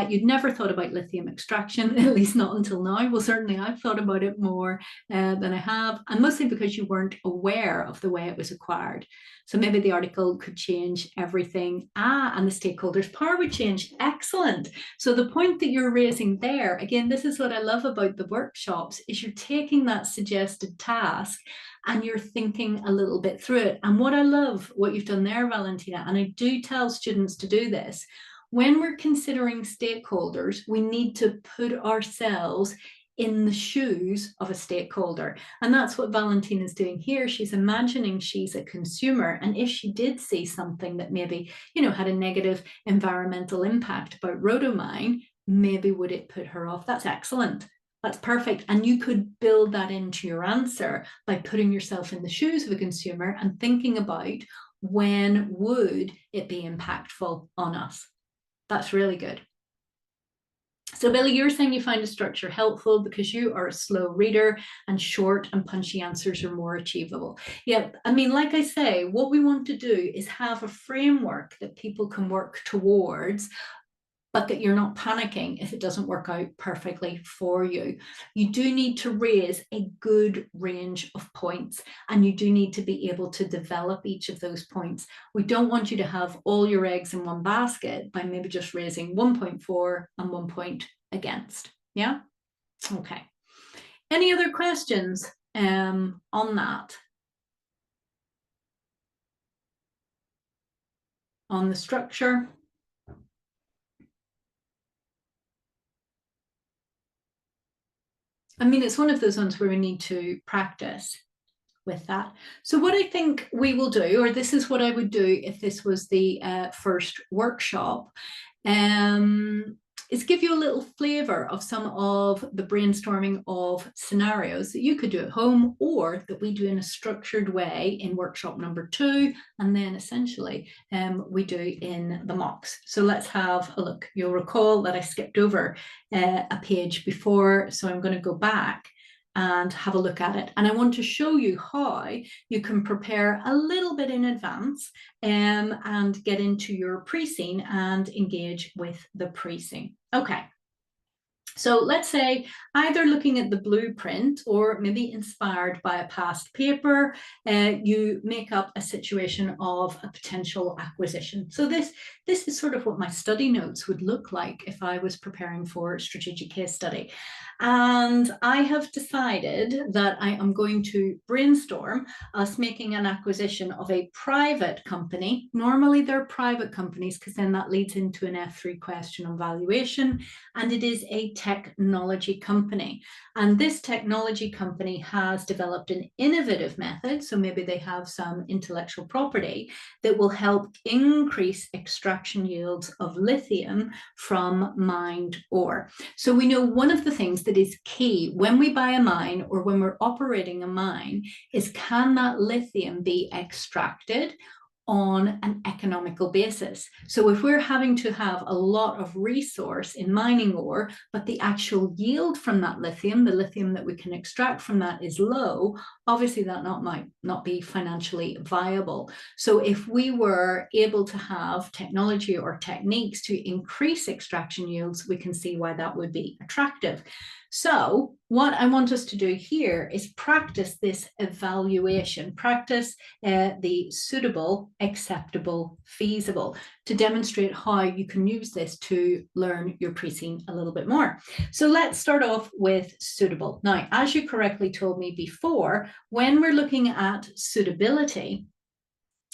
You'd never thought about lithium extraction, at least not until now. Well, certainly I've thought about it more than I have, and mostly because you weren't aware of the way it was acquired. So maybe the article could change everything. And the stakeholders' power would change. Excellent. So the point that you're raising there, again, this is what I love about the workshops, is you're taking that suggested task and you're thinking a little bit through it. And what I love, what you've done there, Valentina, and I do tell students to do this, when we're considering stakeholders, we need to put ourselves in the shoes of a stakeholder. And that's what Valentina's doing here. She's imagining she's a consumer. And if she did see something that maybe, had a negative environmental impact about rhodamine, maybe would it put her off? That's excellent. That's perfect. And you could build that into your answer by putting yourself in the shoes of a consumer and thinking about when would it be impactful on us. That's really good. So Billy, you're saying you find the structure helpful because you are a slow reader and short and punchy answers are more achievable. Yeah, I mean, like I say, what we want to do is have a framework that people can work towards, but that you're not panicking if it doesn't work out perfectly for you. You do need to raise a good range of points, and you do need to be able to develop each of those points. We don't want you to have all your eggs in one basket by maybe just raising 1.4 and 1 point against. Yeah? Okay. Any other questions on that? On the structure? I mean, it's one of those ones where we need to practice with that. So what I think we will do, or this is what I would do if this was the first workshop, is give you a little flavor of some of the brainstorming of scenarios that you could do at home or that we do in a structured way in workshop number 2, and then essentially we do in the mocks. So let's have a look. You'll recall that I skipped over a page before, so I'm going to go back and have a look at it. And I want to show you how you can prepare a little bit in advance and get into your pre-scene and engage with the pre-scene. Okay. So let's say either looking at the blueprint or maybe inspired by a past paper, you make up a situation of a potential acquisition. So this is sort of what my study notes would look like if I was preparing for a strategic case study. And I have decided that I am going to brainstorm us making an acquisition of a private company. Normally they're private companies because then that leads into an F3 question on valuation, and it is a technology company. And this technology company has developed an innovative method, so maybe they have some intellectual property that will help increase extraction yields of lithium from mined ore. So we know one of the things that is key when we buy a mine or when we're operating a mine is, can that lithium be extracted on an economical basis? So if we're having to have a lot of resource in mining ore, but the actual yield from that lithium, the lithium that we can extract from that, is low, obviously that might not be financially viable. So if we were able to have technology or techniques to increase extraction yields, we can see why that would be attractive. So what I want us to do here is practice this evaluation, practice the suitable, acceptable, feasible, to demonstrate how you can use this to learn your pre-scene a little bit more. So let's start off with suitable. Now, as you correctly told me before, when we're looking at suitability,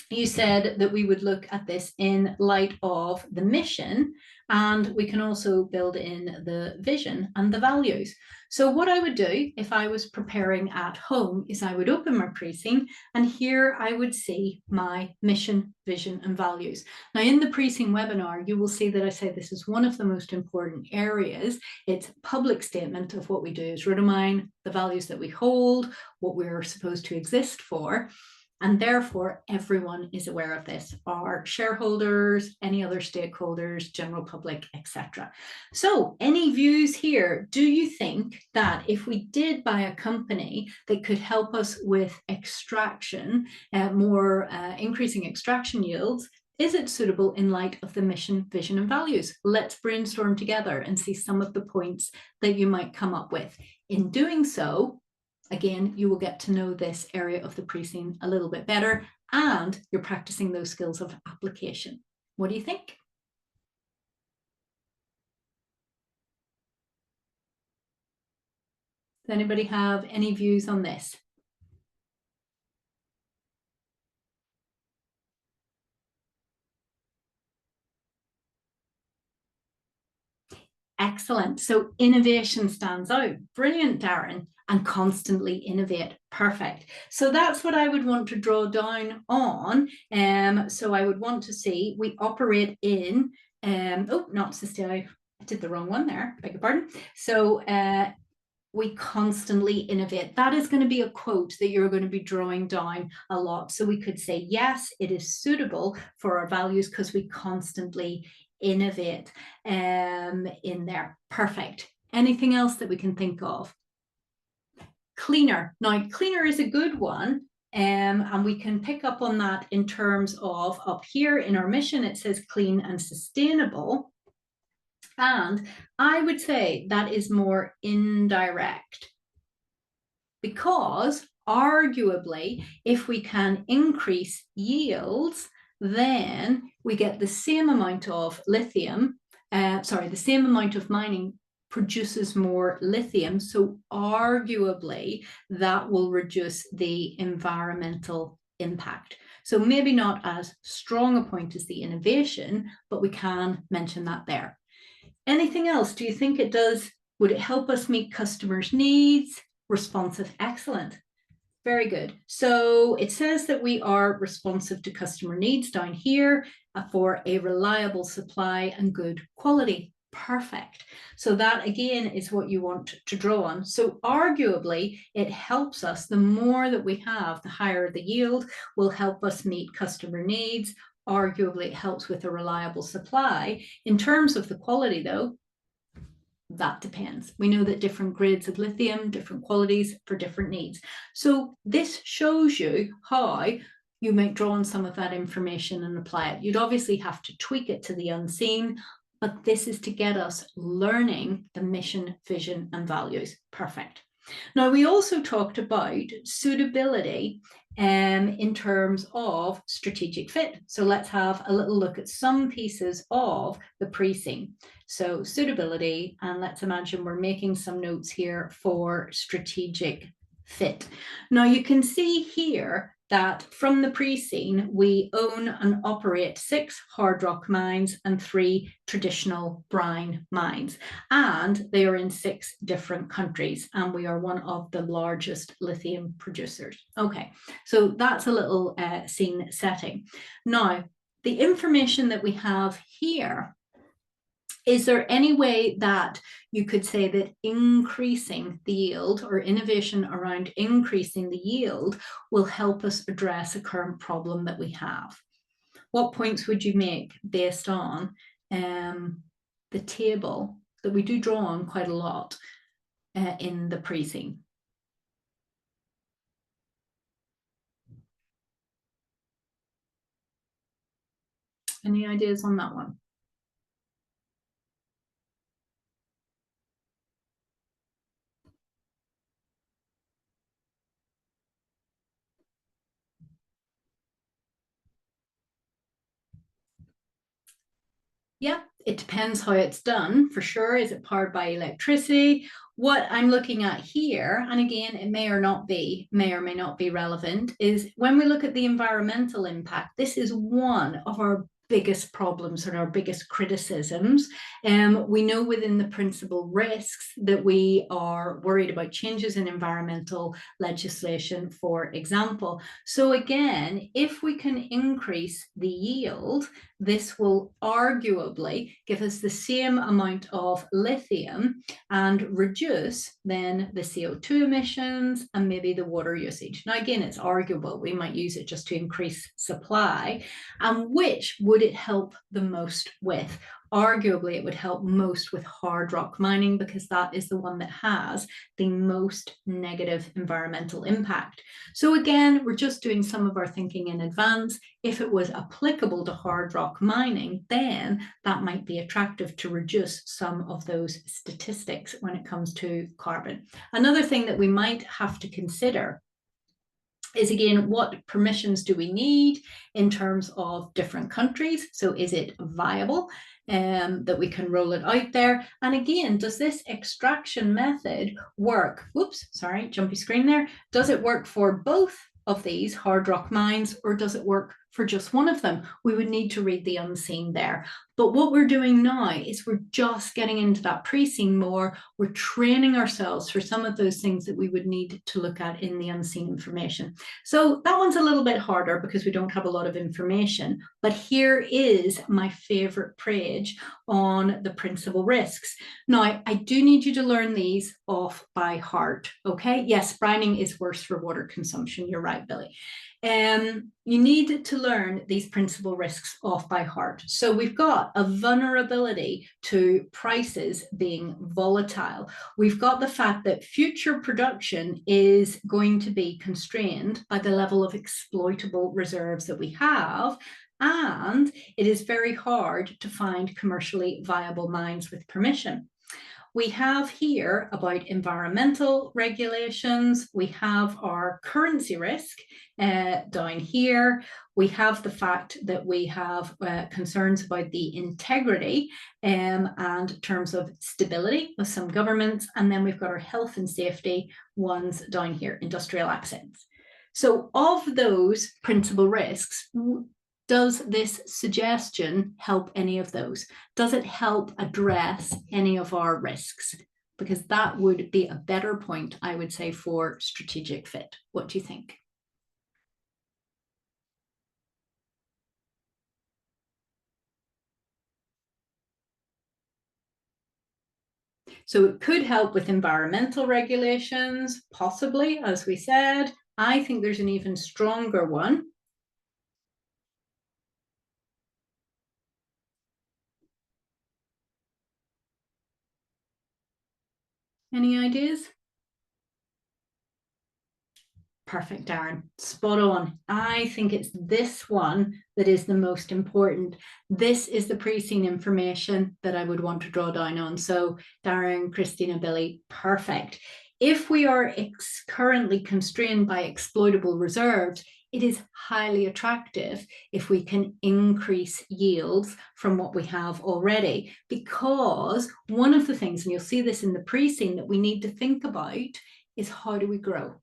you said that we would look at this in light of the mission, and we can also build in the vision and the values. So what I would do if I was preparing at home is I would open my pre-scene, and here I would see my mission, vision, and values. Now in the pre-scene webinar, you will see that I say this is one of the most important areas. It's a public statement of what we do as Rhodamine, the values that we hold, what we're supposed to exist for. And therefore, everyone is aware of this, our shareholders, any other stakeholders, general public, etc. So any views here? Do you think that if we did buy a company that could help us with extraction, increasing extraction yields, is it suitable in light of the mission, vision, and values? Let's brainstorm together and see some of the points that you might come up with. In doing so, again, you will get to know this area of the pre-scene a little bit better, and you're practicing those skills of application. What do you think? Does anybody have any views on this? Excellent. So innovation stands out. Brilliant, Darren. And constantly innovate. Perfect. So that's what I would want to draw down on. So I would want to see we operate in, not sustain. I did the wrong one there. Beg your pardon. So we constantly innovate. That is going to be a quote that you're going to be drawing down a lot. So we could say, yes, it is suitable for our values because we constantly innovate in there. Perfect. Anything else that we can think of? Cleaner. Now, cleaner is a good one. And we can pick up on that in terms of up here in our mission, it says clean and sustainable. And I would say that is more indirect, because arguably, if we can increase yields, then we get the same amount of lithium, the same amount of mining produces more lithium. So arguably, that will reduce the environmental impact. So maybe not as strong a point as the innovation, but we can mention that there. Anything else? Do you think it does? Would it help us meet customers' needs? Responsive, excellent. Very good. So it says that we are responsive to customer needs down here for a reliable supply and good quality. Perfect. So that again is what you want to draw on. So arguably, it helps us. The more that we have, the higher the yield will help us meet customer needs. Arguably, it helps with a reliable supply. In terms of the quality, though, that depends. We know that different grades of lithium, different qualities for different needs. So this shows you how you might draw on some of that information and apply it. You'd obviously have to tweak it to the unseen, but this is to get us learning the mission, vision, and values. Perfect. Now, we also talked about suitability in terms of strategic fit. So let's have a little look at some pieces of the pre-scene. So suitability, and let's imagine we're making some notes here for strategic fit. Now you can see here that from the pre-scene, we own and operate 6 hard rock mines and 3 traditional brine mines, and they are in 6 different countries, and we are one of the largest lithium producers. Okay, so that's a little scene setting. Now, the information that we have here, is there any way that you could say that increasing the yield or innovation around increasing the yield will help us address a current problem that we have? What points would you make based on the table that we do draw on quite a lot in the pre-scene? Any ideas on that one? Yeah, it depends how it's done, for sure. Is it powered by electricity? What I'm looking at here, and again, it may or may not be relevant, is when we look at the environmental impact, this is one of our biggest problems and our biggest criticisms. We know within the principal risks that we are worried about changes in environmental legislation, for example. So again, if we can increase the yield, this will arguably give us the same amount of lithium and reduce then the CO2 emissions and maybe the water usage. Now, again, it's arguable. We might use it just to increase supply. And which would it help the most with? Arguably, it would help most with hard rock mining because that is the one that has the most negative environmental impact. So again, we're just doing some of our thinking in advance. If it was applicable to hard rock mining, then that might be attractive to reduce some of those statistics when it comes to carbon. Another thing that we might have to consider is, again, what permissions do we need in terms of different countries? So is it viable that we can roll it out there? And again, does this extraction method work? Whoops, sorry, jumpy screen there. Does it work for both of these hard rock mines, or does it work for just one of them? We would need to read the unseen there. But what we're doing now is we're just getting into that pre-seen more. We're training ourselves for some of those things that we would need to look at in the unseen information. So that one's a little bit harder because we don't have a lot of information. But here is my favorite page on the principal risks. Now, I do need you to learn these off by heart, okay? Yes, browning is worse for water consumption. You're right, Billy. You need to learn these principal risks off by heart. So we've got a vulnerability to prices being volatile. We've got the fact that future production is going to be constrained by the level of exploitable reserves that we have. And it is very hard to find commercially viable mines with permission. We have here about environmental regulations. We have our currency risk down here. We have the fact that we have concerns about the integrity and terms of stability of some governments. And then we've got our health and safety ones down here, industrial accents. So of those principal risks, does this suggestion help any of those? Does it help address any of our risks? Because that would be a better point, I would say, for strategic fit. What do you think? So it could help with environmental regulations, possibly, as we said. I think there's an even stronger one. Any ideas? Perfect, Darren. Spot on. I think it's this one that is the most important. This is the pre-seen information that I would want to draw down on. So Darren, Christina, Billy, perfect. If we are currently constrained by exploitable reserves, it is highly attractive if we can increase yields from what we have already, because one of the things, and you'll see this in the pre-seen, that we need to think about is how do we grow?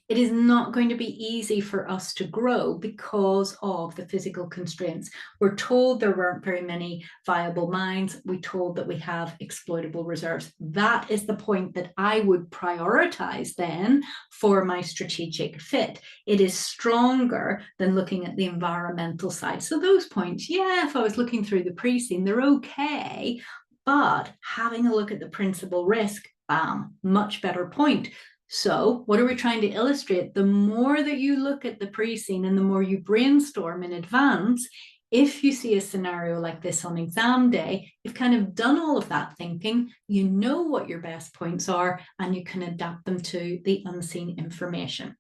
It is not going to be easy for us to grow because of the physical constraints. We're told there weren't very many viable mines. We're told that we have exploitable reserves. That is the point that I would prioritize then for my strategic fit. It is stronger than looking at the environmental side. So those points, yeah, if I was looking through the pre-seen, they're okay, but having a look at the principal risk, bam, much better point. So what are we trying to illustrate? The more that you look at the pre-seen and the more you brainstorm in advance, if you see a scenario like this on exam day, you've kind of done all of that thinking, you know what your best points are, and you can adapt them to the unseen information.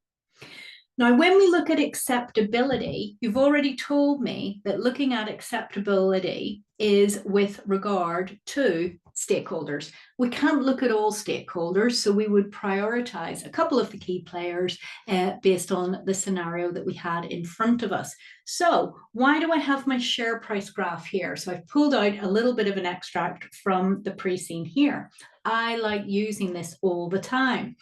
Now, when we look at acceptability, you've already told me that looking at acceptability is with regard to stakeholders. We can't look at all stakeholders, so we would prioritize a couple of the key players based on the scenario that we had in front of us. So why do I have my share price graph here? So I've pulled out a little bit of an extract from the pre-seen here. I like using this all the time.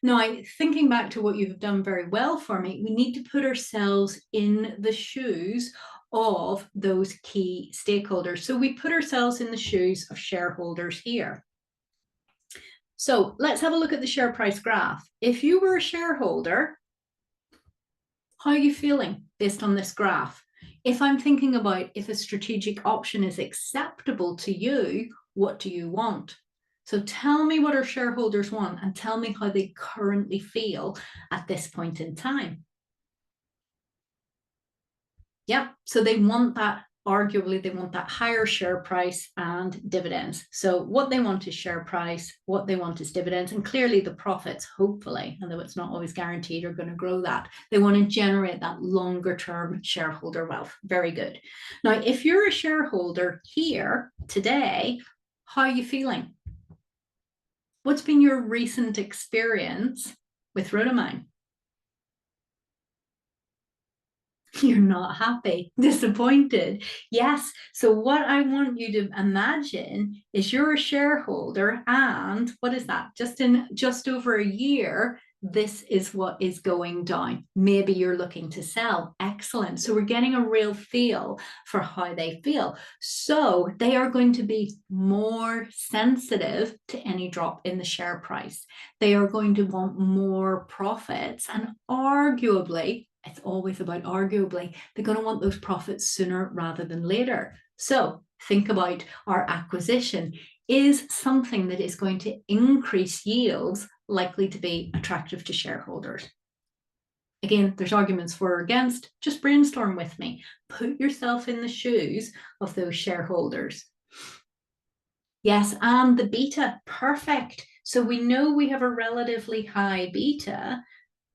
Now, thinking back to what you've done very well for me, we need to put ourselves in the shoes of those key stakeholders. So we put ourselves in the shoes of shareholders here. So let's have a look at the share price graph. If you were a shareholder, how are you feeling based on this graph? If I'm thinking about if a strategic option is acceptable to you, what do you want? So tell me what our shareholders want and tell me how they currently feel at this point in time. Yeah, so they want that, arguably, they want that higher share price and dividends. So what they want is share price, what they want is dividends, and clearly the profits, hopefully, although it's not always guaranteed, are going to grow that. They want to generate that longer term shareholder wealth. Very good. Now, if you're a shareholder here today, how are you feeling? What's been your recent experience with Rhodomine? You're not happy, disappointed. Yes. So what I want you to imagine is you're a shareholder, and what is that? Just over a year, this is what is going down. Maybe you're looking to sell. Excellent. So we're getting a real feel for how they feel. So they are going to be more sensitive to any drop in the share price. They are going to want more profits, and arguably, it's always about arguably, they're going to want those profits sooner rather than later. So think about our acquisition. Is something that is going to increase yields likely to be attractive to shareholders? Again, there's arguments for or against. Just brainstorm with me. Put yourself in the shoes of those shareholders. Yes, and the beta, perfect. So we know we have a relatively high beta.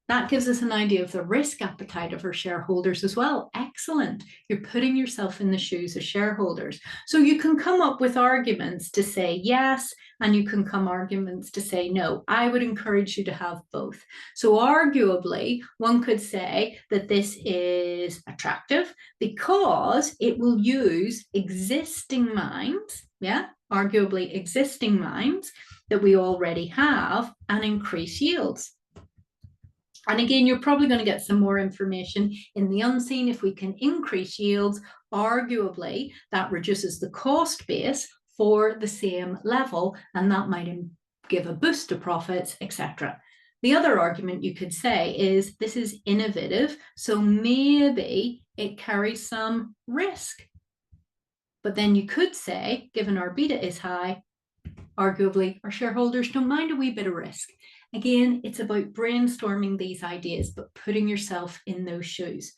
That gives us an idea of the risk appetite of our shareholders as well. Excellent. You're putting yourself in the shoes of shareholders. So you can come up with arguments to say yes, and you can come arguments to say no. I would encourage you to have both. So arguably, one could say that this is attractive because it will use existing mines, yeah, arguably existing mines that we already have, and increase yields. And again, you're probably going to get some more information in the unseen. If we can increase yields, arguably that reduces the cost base for the same level, and that might give a boost to profits, etc. The other argument you could say is this is innovative, so maybe it carries some risk. But then you could say, given our beta is high, arguably our shareholders don't mind a wee bit of risk. Again, it's about brainstorming these ideas, but putting yourself in those shoes.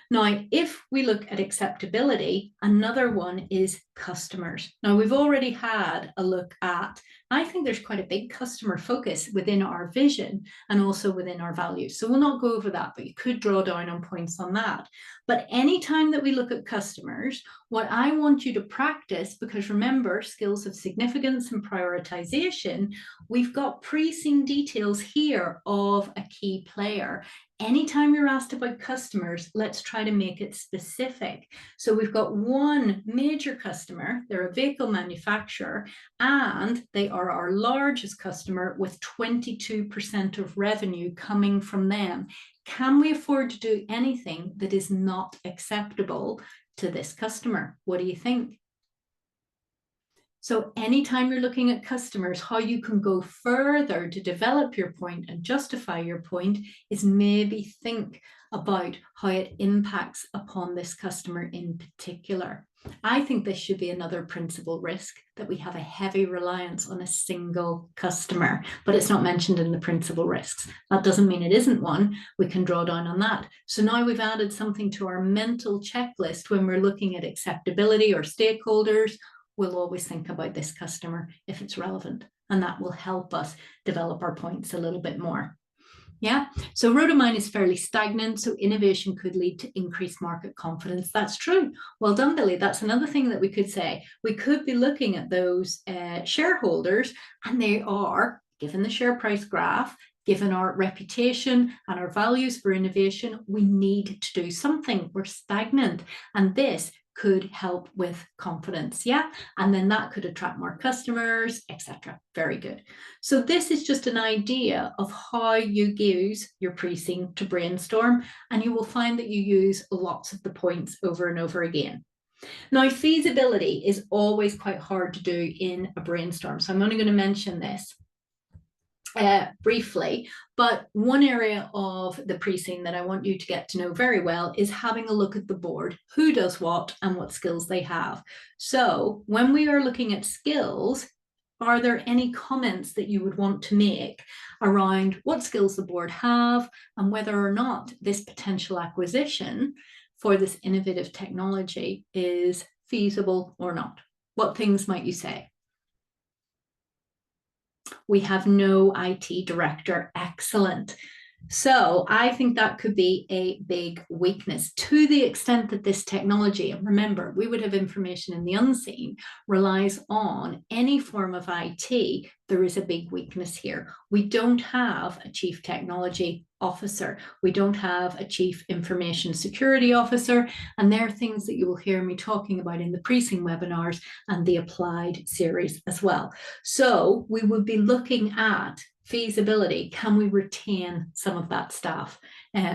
Now, if we look at acceptability, another one is customers. Now, we've already had a look at, I think there's quite a big customer focus within our vision and also within our values. So we'll not go over that, but you could draw down on points on that. But anytime that we look at customers, what I want you to practice, because remember, skills of significance and prioritization, we've got pre-seen details here of a key player. Anytime you're asked about customers, let's try to make it specific. So we've got one major customer, they're a vehicle manufacturer, and they are our largest customer with 22% of revenue coming from them. Can we afford to do anything that is not acceptable to this customer? What do you think? So anytime you're looking at customers, how you can go further to develop your point and justify your point is maybe think about how it impacts upon this customer in particular. I think this should be another principal risk, that we have a heavy reliance on a single customer, but it's not mentioned in the principal risks. That doesn't mean it isn't one. We can draw down on that. So now we've added something to our mental checklist when we're looking at acceptability or stakeholders. We'll always think about this customer if it's relevant, and that will help us develop our points a little bit more. Yeah, so Rhodomine is fairly stagnant, so innovation could lead to increased market confidence. That's true. Well done, Billy. That's another thing that we could say. We could be looking at those shareholders, and they are, given the share price graph, given our reputation and our values for innovation, we need to do something. We're stagnant, and this could help with confidence, yeah? And then that could attract more customers, etc. Very good. So this is just an idea of how you use your pre-seen to brainstorm, and you will find that you use lots of the points over and over again. Now, feasibility is always quite hard to do in a brainstorm, so I'm only going to mention this. briefly, but one area of the pre-scene that I want you to get to know very well is having a look at the board, who does what and what skills they have. So when we are looking at skills, are there any comments that you would want to make around what skills the board have and whether or not this potential acquisition for this innovative technology is feasible or not? What things might you say? We have no IT director. Excellent. So I think that could be a big weakness to the extent that this technology, and remember, we would have information in the unseen, relies on any form of IT. There is a big weakness here. We don't have a chief technology officer. We don't have a chief information security officer. And there are things that you will hear me talking about in the pre-scene webinars and the applied series as well. So we would be looking at feasibility. Can we retain some of that staff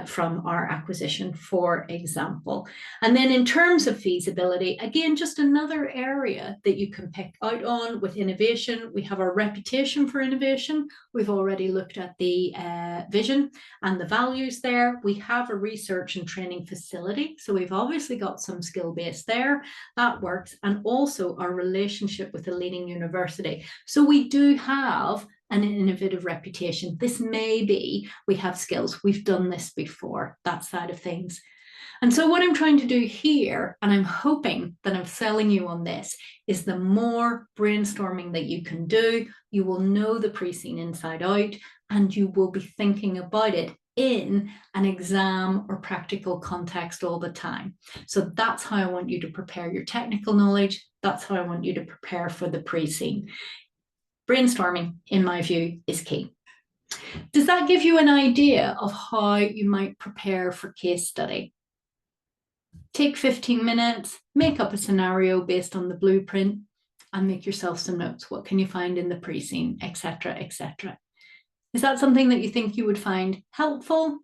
from our acquisition, for example? And then in terms of feasibility, again, just another area that you can pick out on with innovation. We have our reputation for innovation. We've already looked at the vision and the values there. We have a research and training facility. So we've obviously got some skill base there. That works. And also our relationship with the leading university. So we do have an innovative reputation. This may be, we have skills, we've done this before, that side of things. And so what I'm trying to do here, and I'm hoping that I'm selling you on this, is the more brainstorming that you can do, you will know the pre-scene inside out, and you will be thinking about it in an exam or practical context all the time. So that's how I want you to prepare your technical knowledge. That's how I want you to prepare for the pre-scene. Brainstorming, in my view, is key. Does that give you an idea of how you might prepare for case study? Take 15 minutes, make up a scenario based on the blueprint, and make yourself some notes. What can you find in the pre-scene, etc., etc. Is that something that you think you would find helpful?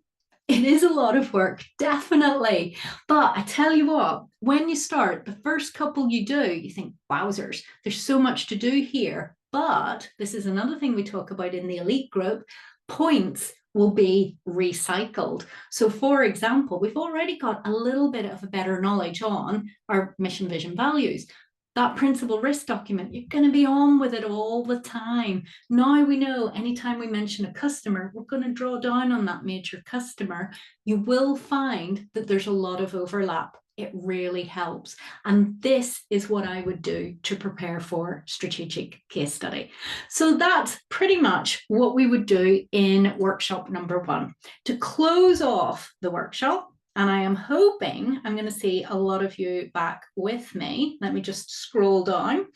It is a lot of work, definitely. But I tell you what, when you start, the first couple you do, you think, wowzers, there's so much to do here. But this is another thing we talk about in the elite group, points will be recycled. So for example, we've already got a little bit of a better knowledge on our mission, vision, values. That principal risk document, you're going to be on with it all the time. Now we know anytime we mention a customer, we're going to draw down on that major customer. You will find that there's a lot of overlap. It really helps. And this is what I would do to prepare for strategic case study. So that's pretty much what we would do in workshop number 1. To close off the workshop, and I am hoping I'm going to see a lot of you back with me. Let me just scroll down.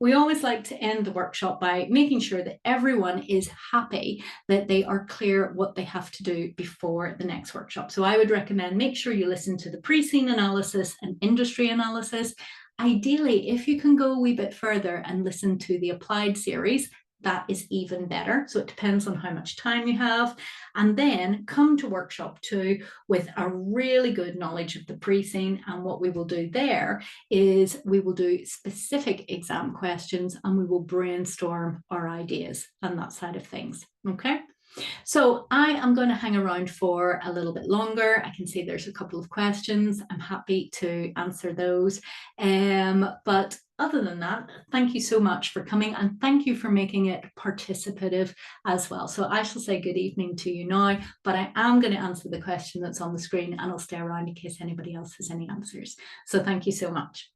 We always like to end the workshop by making sure that everyone is happy, that they are clear what they have to do before the next workshop. So I would recommend make sure you listen to the pre-scene analysis and industry analysis. Ideally, if you can go a wee bit further and listen to the applied series, that is even better. So it depends on how much time you have. And then come to workshop 2 with a really good knowledge of the pre-scene. And what we will do there is we will do specific exam questions and we will brainstorm our ideas and that side of things. Okay. So I am going to hang around for a little bit longer. I can see there's a couple of questions. I'm happy to answer those. But other than that, thank you so much for coming and thank you for making it participative as well. So I shall say good evening to you now, but I am going to answer the question that's on the screen and I'll stay around in case anybody else has any answers. So thank you so much.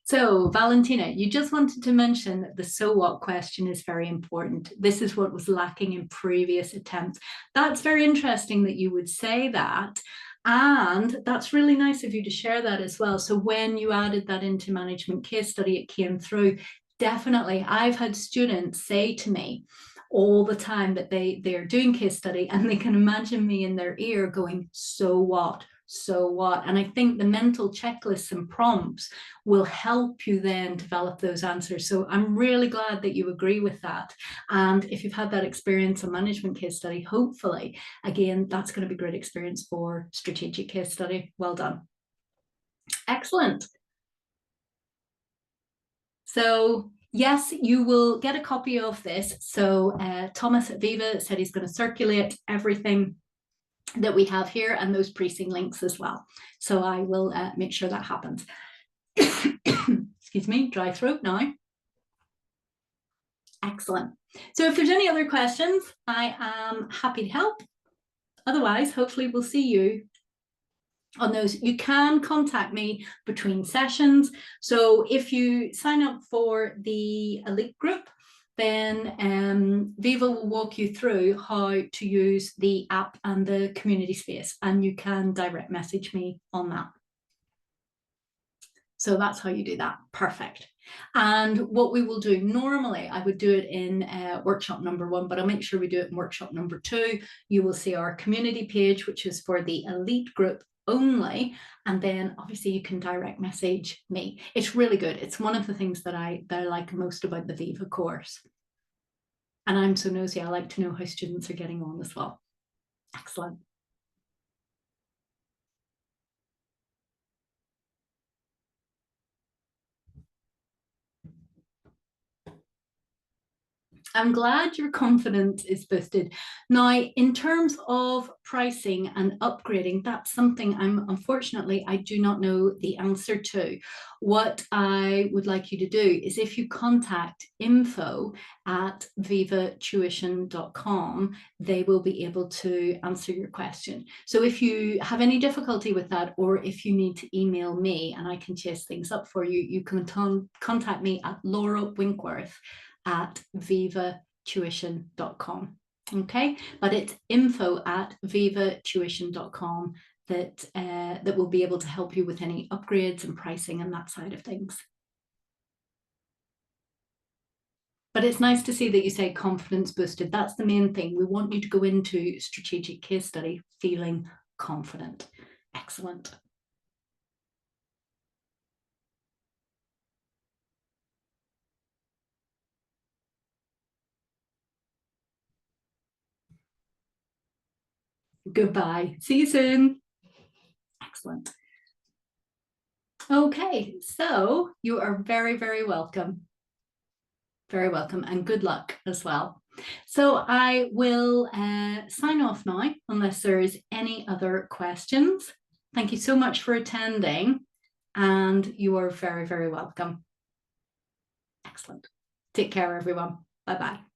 So Valentina, you just wanted to mention that the so what question is very important. This is what was lacking in previous attempts. That's very interesting that you would say that. And that's really nice of you to share that as well. So when you added that into management case study, it came through. Definitely. I've had students say to me all the time that they're doing case study and they can imagine me in their ear going, so what? So what? And I think the mental checklists and prompts will help you then develop those answers. So I'm really glad that you agree with that. And if you've had that experience on management case study, hopefully, again, that's going to be a great experience for strategic case study. Well done. Excellent. So Yes, you will get a copy of this. So Thomas at Viva said he's going to circulate everything that we have here and those pre-seen links as well. So I will make sure that happens. Excuse me, dry throat now. Excellent. So if there's any other questions, I am happy to help. Otherwise, hopefully we'll see you on those. You can contact me between sessions. So if you sign up for the elite group, then Viva will walk you through how to use the app and the community space, and you can direct message me on that. So that's how you do that. Perfect. And what we will do, normally I would do it in workshop number 1, but I'll make sure we do it in workshop number 2. You will see our community page, which is for the elite group only, and then obviously you can direct message me. It's really good. It's one of the things that I like most about the Viva course. And I'm so nosy, I like to know how students are getting on as well. Excellent. I'm glad your confidence is boosted. Now, in terms of pricing and upgrading, that's something unfortunately, I do not know the answer to. What I would like you to do is if you contact info@vivatuition.com, they will be able to answer your question. So if you have any difficulty with that, or if you need to email me and I can chase things up for you, you can contact me at laura.winkworth@vivatuition.com. Okay, but it's info@vivatuition.com that will be able to help you with any upgrades and pricing and that side of things. But it's nice to see that you say confidence boosted. That's the main thing. We want you to go into strategic case study feeling confident. Excellent. Goodbye. See you soon. Excellent. Okay, so you are very, very welcome. Very welcome, and good luck as well. So I will sign off now unless there's any other questions. Thank you so much for attending, and you are very, very welcome. Excellent. Take care, everyone. Bye-bye.